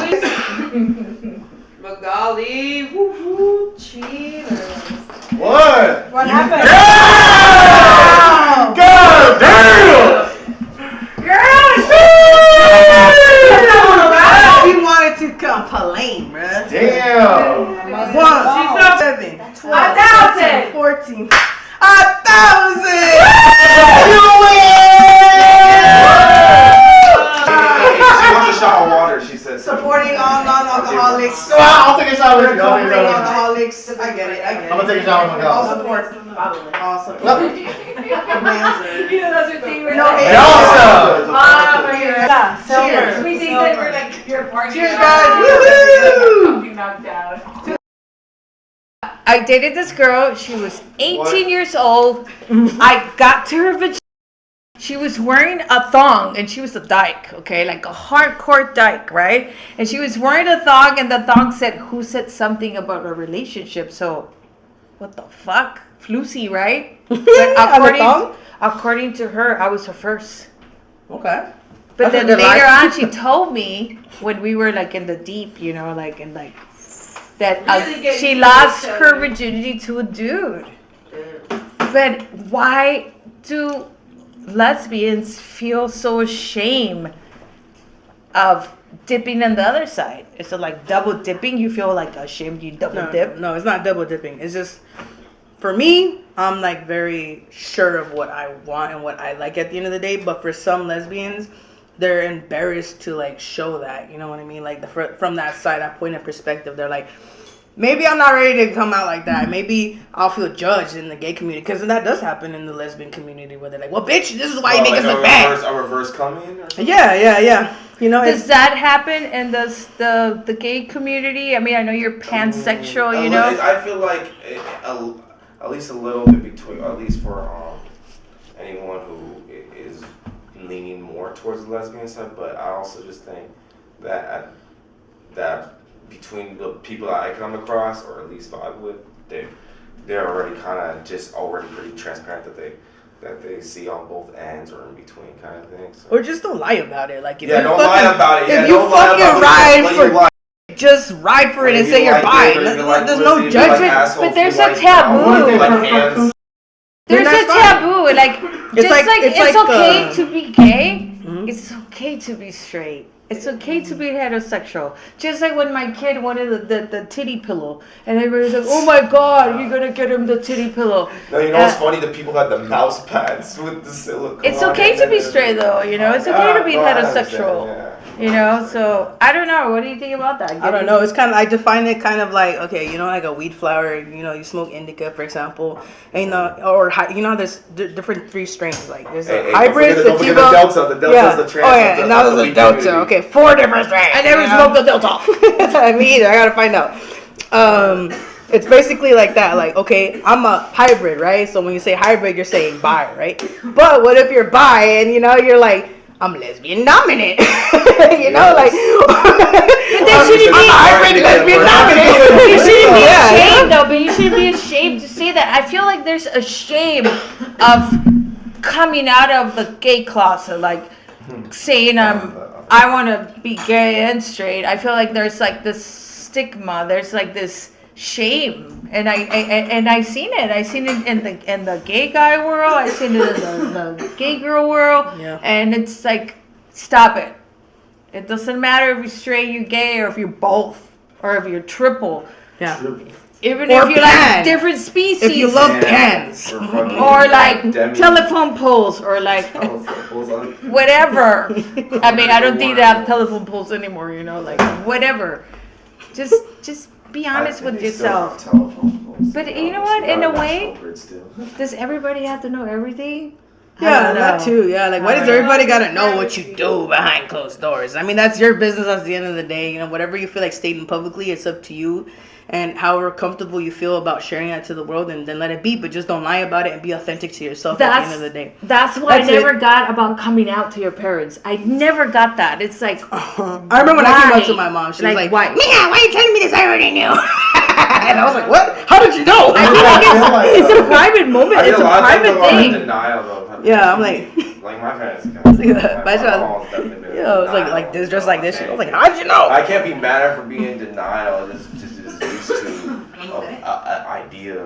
[SPEAKER 7] Magali. Woo-hoo.
[SPEAKER 6] Cheater.
[SPEAKER 8] What?
[SPEAKER 6] What happened?
[SPEAKER 8] Damn! God damn!
[SPEAKER 1] He wanted to complain, bruh.
[SPEAKER 8] Damn!
[SPEAKER 1] 1, 7, 12,
[SPEAKER 5] 1,000.
[SPEAKER 1] 14, 1,000!
[SPEAKER 8] You
[SPEAKER 2] She wants a shot of water, she said.
[SPEAKER 1] Supporting all non-alcoholics.
[SPEAKER 8] win! I'll take a shot with you. I'll take a
[SPEAKER 1] Recovering
[SPEAKER 8] shot
[SPEAKER 1] alcoholics. I get it.
[SPEAKER 8] with you. I'm gonna take a shot with my
[SPEAKER 1] All
[SPEAKER 8] girl.
[SPEAKER 1] support. All support.
[SPEAKER 8] Look.
[SPEAKER 5] You know that's your thing, right?
[SPEAKER 1] No,
[SPEAKER 8] Hey, also.
[SPEAKER 6] Yeah, silver.
[SPEAKER 5] We think that we're like your partner.
[SPEAKER 1] Cheers, guys. Woohoo!
[SPEAKER 5] knocked out. I dated this girl. She was 18 years old. I got to her vagina. She was wearing a thong, and she was a dyke, okay? Like a hardcore dyke, right? And she was wearing a thong, and the thong said, who said something about a relationship? So, what the fuck? Flusy, right? But according to her, I was her first.
[SPEAKER 1] Okay.
[SPEAKER 5] But then later on, she told me when we were like in the deep, you know, like in like that
[SPEAKER 3] Really
[SPEAKER 5] she lost her virginity to a dude. But why do lesbians feel so ashamed of dipping on the other side? Is it like double dipping? You feel like ashamed you double dip?
[SPEAKER 1] No, it's not double dipping. It's just, for me, I'm like very sure of what I want and what I like at the end of the day. But for some lesbians, they're embarrassed to like show that. You know what I mean? Like from that side, that point of perspective, they're like, maybe I'm not ready to come out like that. Maybe I'll feel judged in the gay community, because that does happen in the lesbian community, where they're like, well, bitch, this is why you make us look bad.
[SPEAKER 2] A reverse coming or something?
[SPEAKER 1] Yeah. You know,
[SPEAKER 5] does that happen in the gay community? I mean, I know you're pansexual, you know.
[SPEAKER 2] I feel like at least a little bit between, at least for anyone who is leaning more towards the lesbian side. But I also just think that between the people that I come across, or at least vibe with, they're already kind of just already pretty transparent that they see on both ends or in between kind of thing. So.
[SPEAKER 1] Or just don't lie about it. Like, if
[SPEAKER 2] don't
[SPEAKER 1] fucking,
[SPEAKER 2] lie about it.
[SPEAKER 1] If you fucking just ride for it and say you're bi. There's no judgment.
[SPEAKER 5] But there's a taboo. There's a taboo. Like, it's okay to be gay. It's okay to be straight. It's okay to be heterosexual. Just like when my kid wanted the titty pillow, and everybody's like, "Oh my God, you're gonna get him the titty pillow."
[SPEAKER 2] No, you know what's funny? The people had the mouse pads with the silicone.
[SPEAKER 5] It's okay to be straight, though. You know, it's okay to be heterosexual. You know, so I don't know. What do you think about that?
[SPEAKER 1] I don't know. It's kind of, I define it kind of like, okay, you know, like a weed flower. You know, you smoke indica, for example, and there's different 3 strains. Like there's a hybrid,
[SPEAKER 2] don't forget the delta. The delta is the trans.
[SPEAKER 1] Oh yeah, and that was a delta. Okay, 4 different strains.
[SPEAKER 5] I never smoked a delta.
[SPEAKER 1] Me either. I gotta find out. It's basically like that. Like, okay, I'm a hybrid, right? So when you say hybrid, you're saying bi, right? But what if you're bi and you're like, I'm lesbian dominant, like.
[SPEAKER 5] But they shouldn't be
[SPEAKER 1] hybrid lesbian dominant.
[SPEAKER 5] You shouldn't be ashamed, though. But you shouldn't be ashamed to say that. I feel like there's a shame of coming out of the gay closet, like saying I want to be gay and straight. I feel like there's like this stigma. There's like this shame, and I've seen it. I've seen it in the gay guy world. I've seen it in the gay girl world. Yeah. And it's like, stop it. It doesn't matter if you're straight, you're gay, or if you're both, or if you're triple.
[SPEAKER 1] Yeah.
[SPEAKER 5] Even if you like different species.
[SPEAKER 1] If you love pants.
[SPEAKER 5] Or like telephone poles, or like whatever. I mean, I don't think they have telephone poles anymore, like whatever. Just be honest with yourself. But you know what? In a way, does everybody have to know everything?
[SPEAKER 1] Yeah, that too. Yeah, like, why does everybody gotta know what you do behind closed doors? I mean, that's your business at the end of the day. Whatever you feel like stating publicly, it's up to you. And however comfortable you feel about sharing that to the world, and then let it be. But just don't lie about it and be authentic to yourself at the end of the day.
[SPEAKER 5] That's what I never got about coming out to your parents. I never got that. It's like,
[SPEAKER 1] I remember when I came out to my mom, she was like, why? Mia, why are you telling me this? I already knew. And I was like, what? How did you know?
[SPEAKER 5] I feel like it's a private moment. It's a private thing.
[SPEAKER 1] Yeah, I'm like
[SPEAKER 2] my parents.
[SPEAKER 1] Yeah, it's like this, just like this shit. I was like, how did you know?
[SPEAKER 2] I can't be mad at her for being in denial. Just used to ideas,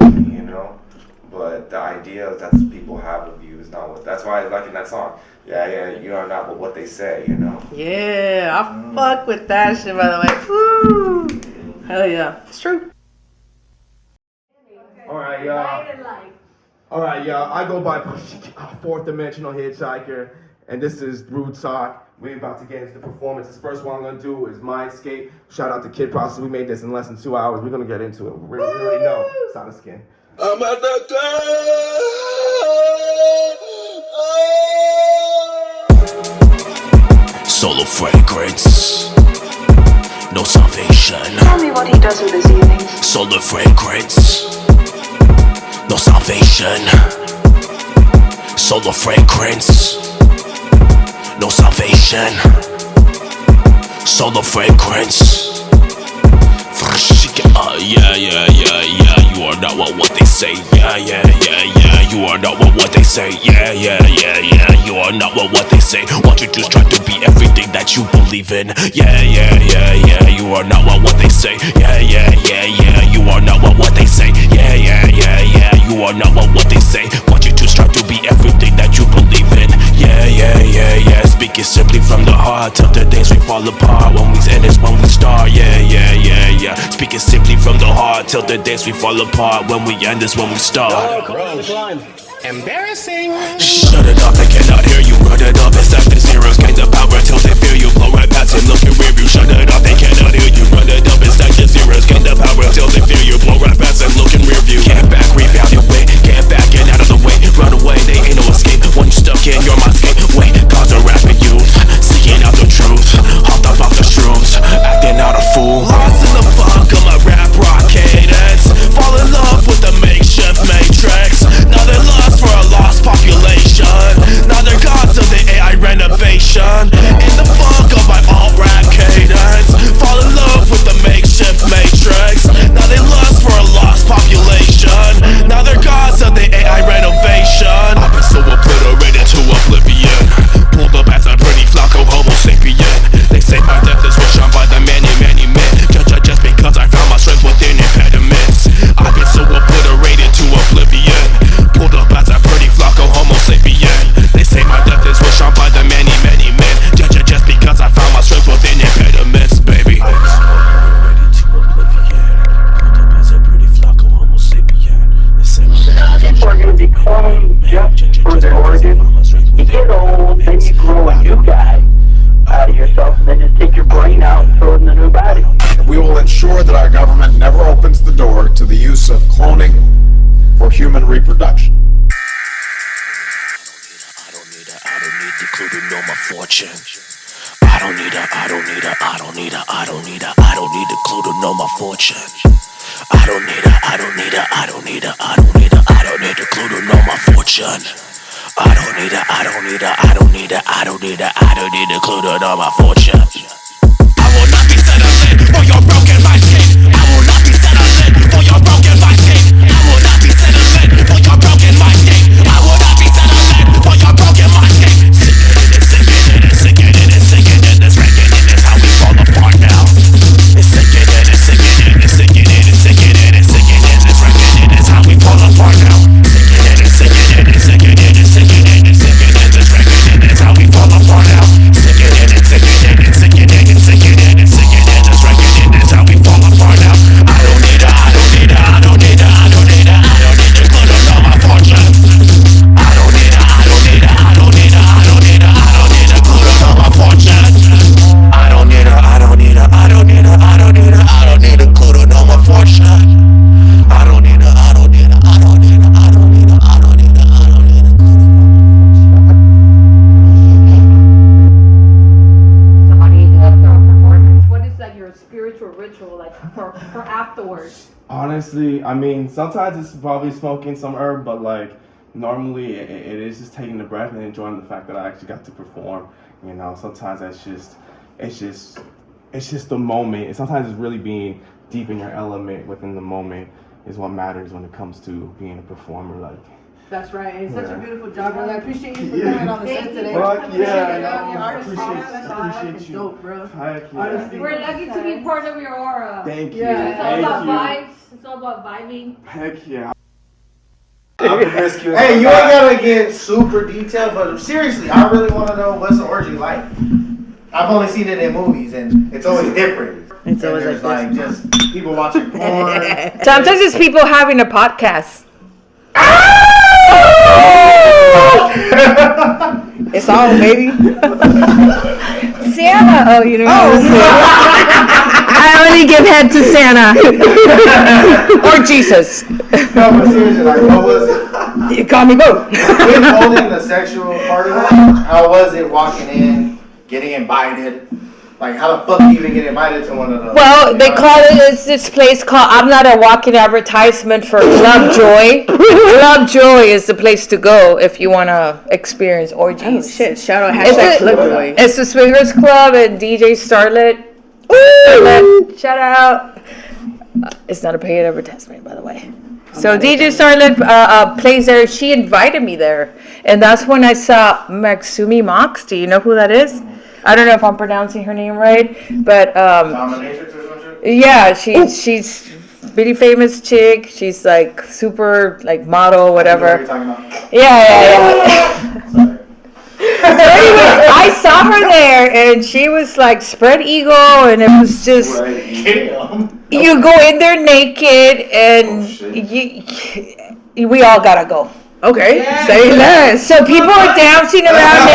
[SPEAKER 2] But the ideas that people have of you is not what. That's why, like in that song, you are not what they say,
[SPEAKER 1] Yeah, I fuck with that shit, by the way. Woo! Hell yeah, it's true.
[SPEAKER 10] All right, y'all. I go by Fourth Dimensional Hitchhiker, and this is Rude Talk. We're about to get into the performance. This first one I'm gonna do is Mindscape. Shout out to Kid Process. We made this in less than 2 hours. We're gonna get into it. We already know. It's on the skin. I'm at the club.
[SPEAKER 11] Solo fragrance. no salvation.
[SPEAKER 12] Tell me what he does with his evenings.
[SPEAKER 11] Solar fragrance, no salvation. Solar fragrance, no salvation. Solar fragrance. Yeah, you are not what they say. Yeah, you are not what they say. Yeah, you are not what they say. Won't you just try to be everything that you believe in? Yeah, you are not what they say. Yeah, you are not what they say. Yeah, you are not what they say. Won't you just try to be everything that you believe in? Yeah, speaking simply from the heart. Till the days we fall apart. When we end is when we start. Yeah. Speaking simply from the heart. Till the days we fall apart. When we end is when we start.
[SPEAKER 13] Embarrassing.
[SPEAKER 11] Shut it up, they cannot hear you. Run it up, it's after zeros. Gain the power till they fear you. Blow right past and look in rear view. Shut it up, they cannot hear you. Run it up, it's after zeros. Gain the power till they fear you. Blow right past and look in rear view. Get back, reevaluate. Get back and out of the way. Run away, they ain't no escape. When you stuck in, you're my escape. Wait, cause a rapid youth. Seeking out the truth. Hopped up off the shrooms. Acting out a fool. Lost in the funk of my rap rock cadence. Fall in love with the makeshift matrix. Now they're lost for a lost population. Now they're gods of the AI renovation. In the funk of my alt-rap cadence. Fall in love with the makeshift matrix. Now they lust for a lost population. Now they're gods of the AI renovation. I've been so obliterated to oblivion. Pulled up as a pretty flacco homo sapien. They say my death is wished on by the many men. Just because I found my strength within impediments. I've been so obliterated to oblivion. Pulled up as a pretty flacco homo sapien. They say my death is wished on by the many men. Just because I found my strength within impediments, baby. Obliterated to oblivion. Pulled up as a pretty flacco homo sapien. They say my death is
[SPEAKER 14] People are going to be cloned just for their organs. You get old, then you grow a new guy out of yourself, and then just take your brain out and throw it in the new body.
[SPEAKER 15] We will ensure that our government never opens the door to the use of cloning for human reproduction.
[SPEAKER 11] I don't need the clue to know my fortune. I don't need the clue to know my fortune. I don't need the clue to know my fortune. I don't need the clue to know my fortune. I will not be settling for your broken mindscape. I will not be settling for your broken mindscape. I will not be settling for your broken mindscape. I will not be settling for your broken mindscape. Sinking in it, it's wrecking it, it's how we fall apart now. It's sinking in it, it's wrecking it, it's how we fall apart now. Sinking in it, it's wrecking it, it's how we fall apart now. Sinking in it, it's wrecking it, it's how we fall apart now. I don't need the clue to know my fortune. I don't need the clue to know my fortune. I don't need the clue to know my fortune.
[SPEAKER 5] Spiritual ritual like for afterwards?
[SPEAKER 10] Honestly, I mean, sometimes it's probably smoking some herb, but like normally it is just taking the breath and enjoying the fact that I actually got to perform. You know, sometimes it's just the moment. And sometimes it's really being deep in your element within the moment is what matters when it comes to being a performer. Like.
[SPEAKER 1] That's right, and it's such a beautiful job, brother. I appreciate you for coming on the set today.
[SPEAKER 10] Fuck yeah,
[SPEAKER 1] I
[SPEAKER 10] appreciate you.
[SPEAKER 1] Dope, bro.
[SPEAKER 10] Heck yeah.
[SPEAKER 5] We're lucky to be part of your aura.
[SPEAKER 10] Thank you.
[SPEAKER 5] Yeah, it's all
[SPEAKER 10] Thank
[SPEAKER 5] about
[SPEAKER 10] you.
[SPEAKER 5] vibes. It's all about vibing.
[SPEAKER 10] Heck yeah.
[SPEAKER 8] Hey, you ain't gotta get super detailed, but seriously, I really want to know what's the orgy like. I've only seen it in movies, and it's always different.
[SPEAKER 9] It's always
[SPEAKER 8] like just people watching porn.
[SPEAKER 16] Sometimes it's people having a podcast. It's on, baby. Santa. Oh, you know. I only give head to Santa or Jesus.
[SPEAKER 8] No, but seriously, like, what was it?
[SPEAKER 16] You call me both.
[SPEAKER 8] Withholding the sexual part of it. How was it walking in, getting invited, Like, how the fuck do you even get invited to one of those?
[SPEAKER 16] Well, they call it's this place called, I'm not a walking advertisement for Club Joy. Club Joy is the place to go if you want to experience orgies.
[SPEAKER 1] Oh, shit. Shout out hashtag Club Joy.
[SPEAKER 16] It's the Swingers Club and DJ Starlet. Starlet, shout out. It's not a paid advertisement, by the way. So DJ Starlet plays there. She invited me there. And that's when I saw Maxumi Mox. Do you know who that is? I don't know if I'm pronouncing her name right, but yeah, she's really famous chick. She's like super like model, whatever. Yeah. So anyway, I saw her there, and she was like spread eagle, and it was just you go in there naked, and we all gotta go.
[SPEAKER 1] Okay, say less.
[SPEAKER 16] So people are dancing around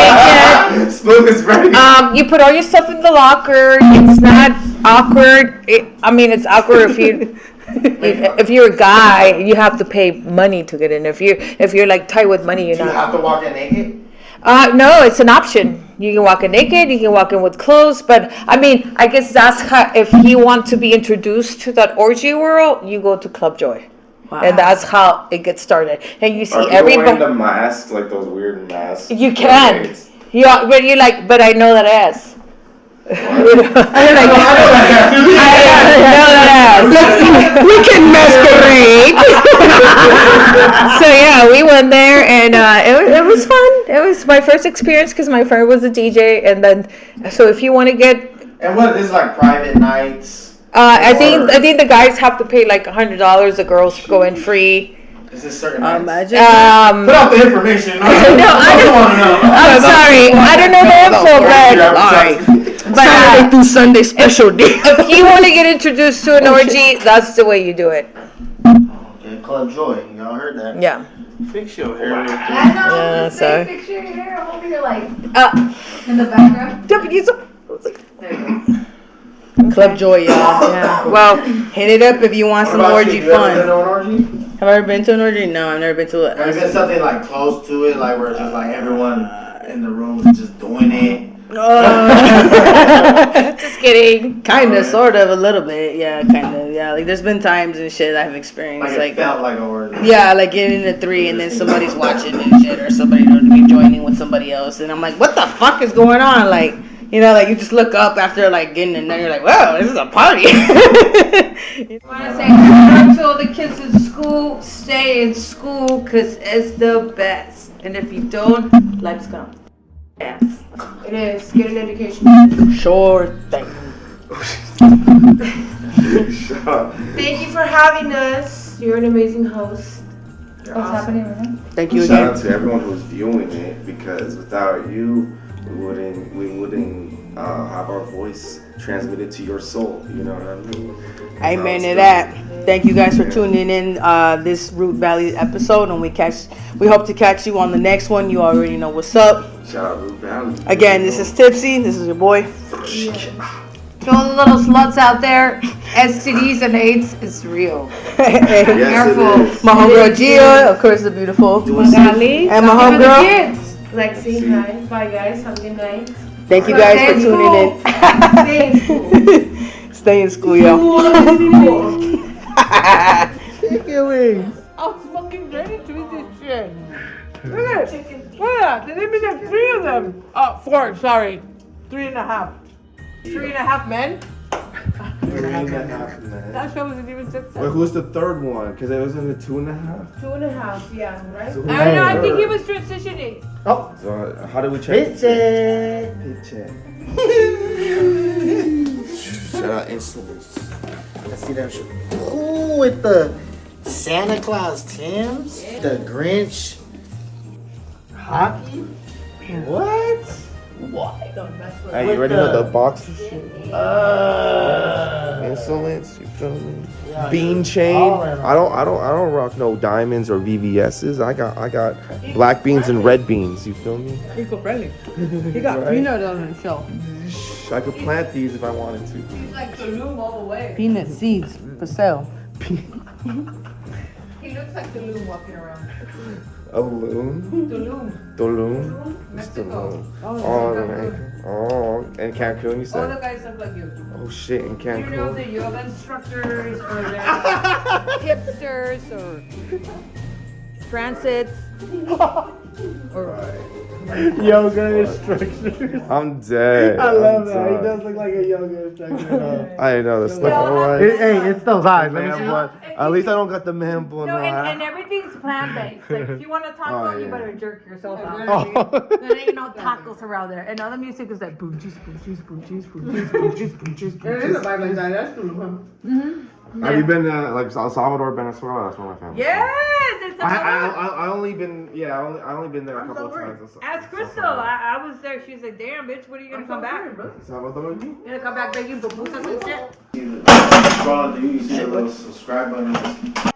[SPEAKER 16] naked.
[SPEAKER 10] Smooth is ready.
[SPEAKER 16] You put all your stuff in the locker. It's not awkward. It's awkward if you're a guy. You have to pay money to get in. If you're like tight with money, you're not.
[SPEAKER 8] You have to walk in naked?
[SPEAKER 16] No, it's an option. You can walk in naked. You can walk in with clothes. But I guess that's how. If you want to be introduced to that orgy world, you go to Club Joy. Wow. And that's how it gets started. And you see everybody
[SPEAKER 2] wearing the masks, like those weird masks.
[SPEAKER 16] You can. But you're like, but I know that ass. I know that ass.
[SPEAKER 1] We can masquerade.
[SPEAKER 16] So yeah, we went there, and it was fun. It was my first experience because my friend was a DJ, and then so if you want to get.
[SPEAKER 8] And what is like private nights?
[SPEAKER 16] I think the guys have to pay like $100. The girls go in free.
[SPEAKER 8] Is this certain nights?
[SPEAKER 1] Imagine.
[SPEAKER 8] Put out the information.
[SPEAKER 16] No, I don't want to know. I'm sorry, I don't know the info, but
[SPEAKER 1] Saturday through Sunday special day.
[SPEAKER 16] If you want to get introduced to an orgy, that's the way you do it.
[SPEAKER 8] Okay, Club Joy. Y'all heard that?
[SPEAKER 16] Yeah.
[SPEAKER 8] Fix your hair.
[SPEAKER 3] I know.
[SPEAKER 16] Yeah, sorry.
[SPEAKER 3] Fix your hair. I'm over here like in the background. There you go.
[SPEAKER 1] Club Joy, y'all.
[SPEAKER 16] Yeah. Well,
[SPEAKER 1] hit it up if you want some orgy fun.
[SPEAKER 8] Have you ever been to an orgy?
[SPEAKER 1] Have I ever been to an orgy? No, I've never been to it.
[SPEAKER 8] Have you been something like close to it, like where it's just like everyone in the room is just doing it?
[SPEAKER 16] Just kidding.
[SPEAKER 1] Kinda, sort of, a little bit. Yeah, kinda. Yeah, like there's been times and shit I've experienced.
[SPEAKER 8] Like it felt like an orgy.
[SPEAKER 1] Yeah, like getting into 3 and then somebody's watching and shit, or somebody be joining with somebody else, and I'm like, what the fuck is going on? Like, you know, like you just look up after like getting in there, you're like, wow, this is a party.
[SPEAKER 5] I want to say to all the kids in school, stay in school because it's the best. And if you don't, life's gone. Yes.
[SPEAKER 7] It is. Get an education.
[SPEAKER 1] Sure thing.
[SPEAKER 7] Thank you for having us. You're an amazing host.
[SPEAKER 5] What's happening right now?
[SPEAKER 1] Thank you
[SPEAKER 2] Shout
[SPEAKER 1] again.
[SPEAKER 2] out to everyone who's viewing it, because without you, we wouldn't have our voice transmitted to your soul. You know what I mean?
[SPEAKER 1] Amen to that. Thank you guys for tuning in this Root Valley episode, and we hope to catch you on the next one. You already know what's up.
[SPEAKER 2] Shout out Root Valley.
[SPEAKER 1] Again, this is Tipsy. This is your boy.
[SPEAKER 5] To all the little sluts out there, STDs and AIDS is real.
[SPEAKER 1] Careful. My homegirl Gia, of course, the beautiful
[SPEAKER 5] Magali,
[SPEAKER 1] and my homegirl
[SPEAKER 5] kids.
[SPEAKER 7] Lexi, hi. Bye, guys. Have a good night.
[SPEAKER 1] Thank you guys for tuning in.
[SPEAKER 7] Stay in school.
[SPEAKER 1] Stay in school, yo.
[SPEAKER 10] Take your wings.
[SPEAKER 5] I'm fucking ready to eat this shit. Look at it. Look at that. They made like 3 of them. 4, sorry. 3.5. 3.5 men? That show wasn't even successful.
[SPEAKER 10] Wait, who's the third one? Because it was in the 2.5.
[SPEAKER 7] 2.5, yeah, right?
[SPEAKER 10] So
[SPEAKER 5] I don't know. I think he was transitioning.
[SPEAKER 8] Oh.
[SPEAKER 10] So how do we check?
[SPEAKER 8] Pitch it.
[SPEAKER 10] Pitch it.
[SPEAKER 2] Shout out Insolence.
[SPEAKER 8] Let's see them show. Ooh, with the Santa Claus Tims, the Grinch hockey. What?
[SPEAKER 10] Hey, you ready for the box? Insolence, you feel me?
[SPEAKER 8] Yeah,
[SPEAKER 10] Bean chain. I don't rock no diamonds or VVS's. I got black beans and red beans. You feel me?
[SPEAKER 1] Eco-friendly. He got peanut on the shelf.
[SPEAKER 10] I could plant these if I wanted to.
[SPEAKER 5] He's like Tulum all the way.
[SPEAKER 1] Peanut seeds for sale.
[SPEAKER 5] He looks like Tulum walking around.
[SPEAKER 10] A loon?
[SPEAKER 5] Tulum.
[SPEAKER 10] Tulum?
[SPEAKER 5] Mexico.
[SPEAKER 10] Oh, in Cancun, you
[SPEAKER 5] All the
[SPEAKER 10] said?
[SPEAKER 5] guys look like you.
[SPEAKER 10] Oh shit, in
[SPEAKER 5] You know the
[SPEAKER 10] Cancun.
[SPEAKER 5] yoga instructors or the hipsters or transits or
[SPEAKER 8] Yoga instructor.
[SPEAKER 10] I'm dead.
[SPEAKER 8] I love
[SPEAKER 10] I'm
[SPEAKER 8] that. He
[SPEAKER 10] done.
[SPEAKER 8] does look like a yoga instructor.
[SPEAKER 10] I didn't know this stuff.
[SPEAKER 8] Hey, it's those eyes. Let me
[SPEAKER 10] Man
[SPEAKER 8] see.
[SPEAKER 10] bun. At least I don't got the man bun.
[SPEAKER 5] no,
[SPEAKER 10] on.
[SPEAKER 5] and everything's plant based. Like if you want to taco,
[SPEAKER 10] Oh,
[SPEAKER 5] you
[SPEAKER 10] yeah.
[SPEAKER 5] better jerk yourself out.
[SPEAKER 10] Oh.
[SPEAKER 5] There ain't no tacos around there. And all the music is like boom, juice, boom, juice, boom, juice, boom, juice, boom, juice, boom, juice, boom,
[SPEAKER 6] It is a vibe like that. That's true, huh?
[SPEAKER 5] Mm-hmm.
[SPEAKER 10] Have you been like El Salvador, Venezuela? That's where my family.
[SPEAKER 5] Yes, it's
[SPEAKER 10] I only been I only been there a couple of times.
[SPEAKER 5] Ask Crystal. I was there. She's like, damn, bitch, when are you gonna come back?
[SPEAKER 10] Salvador?
[SPEAKER 5] You gonna come back begging pupusas and shit?
[SPEAKER 8] Bro, do you see a little subscribe button?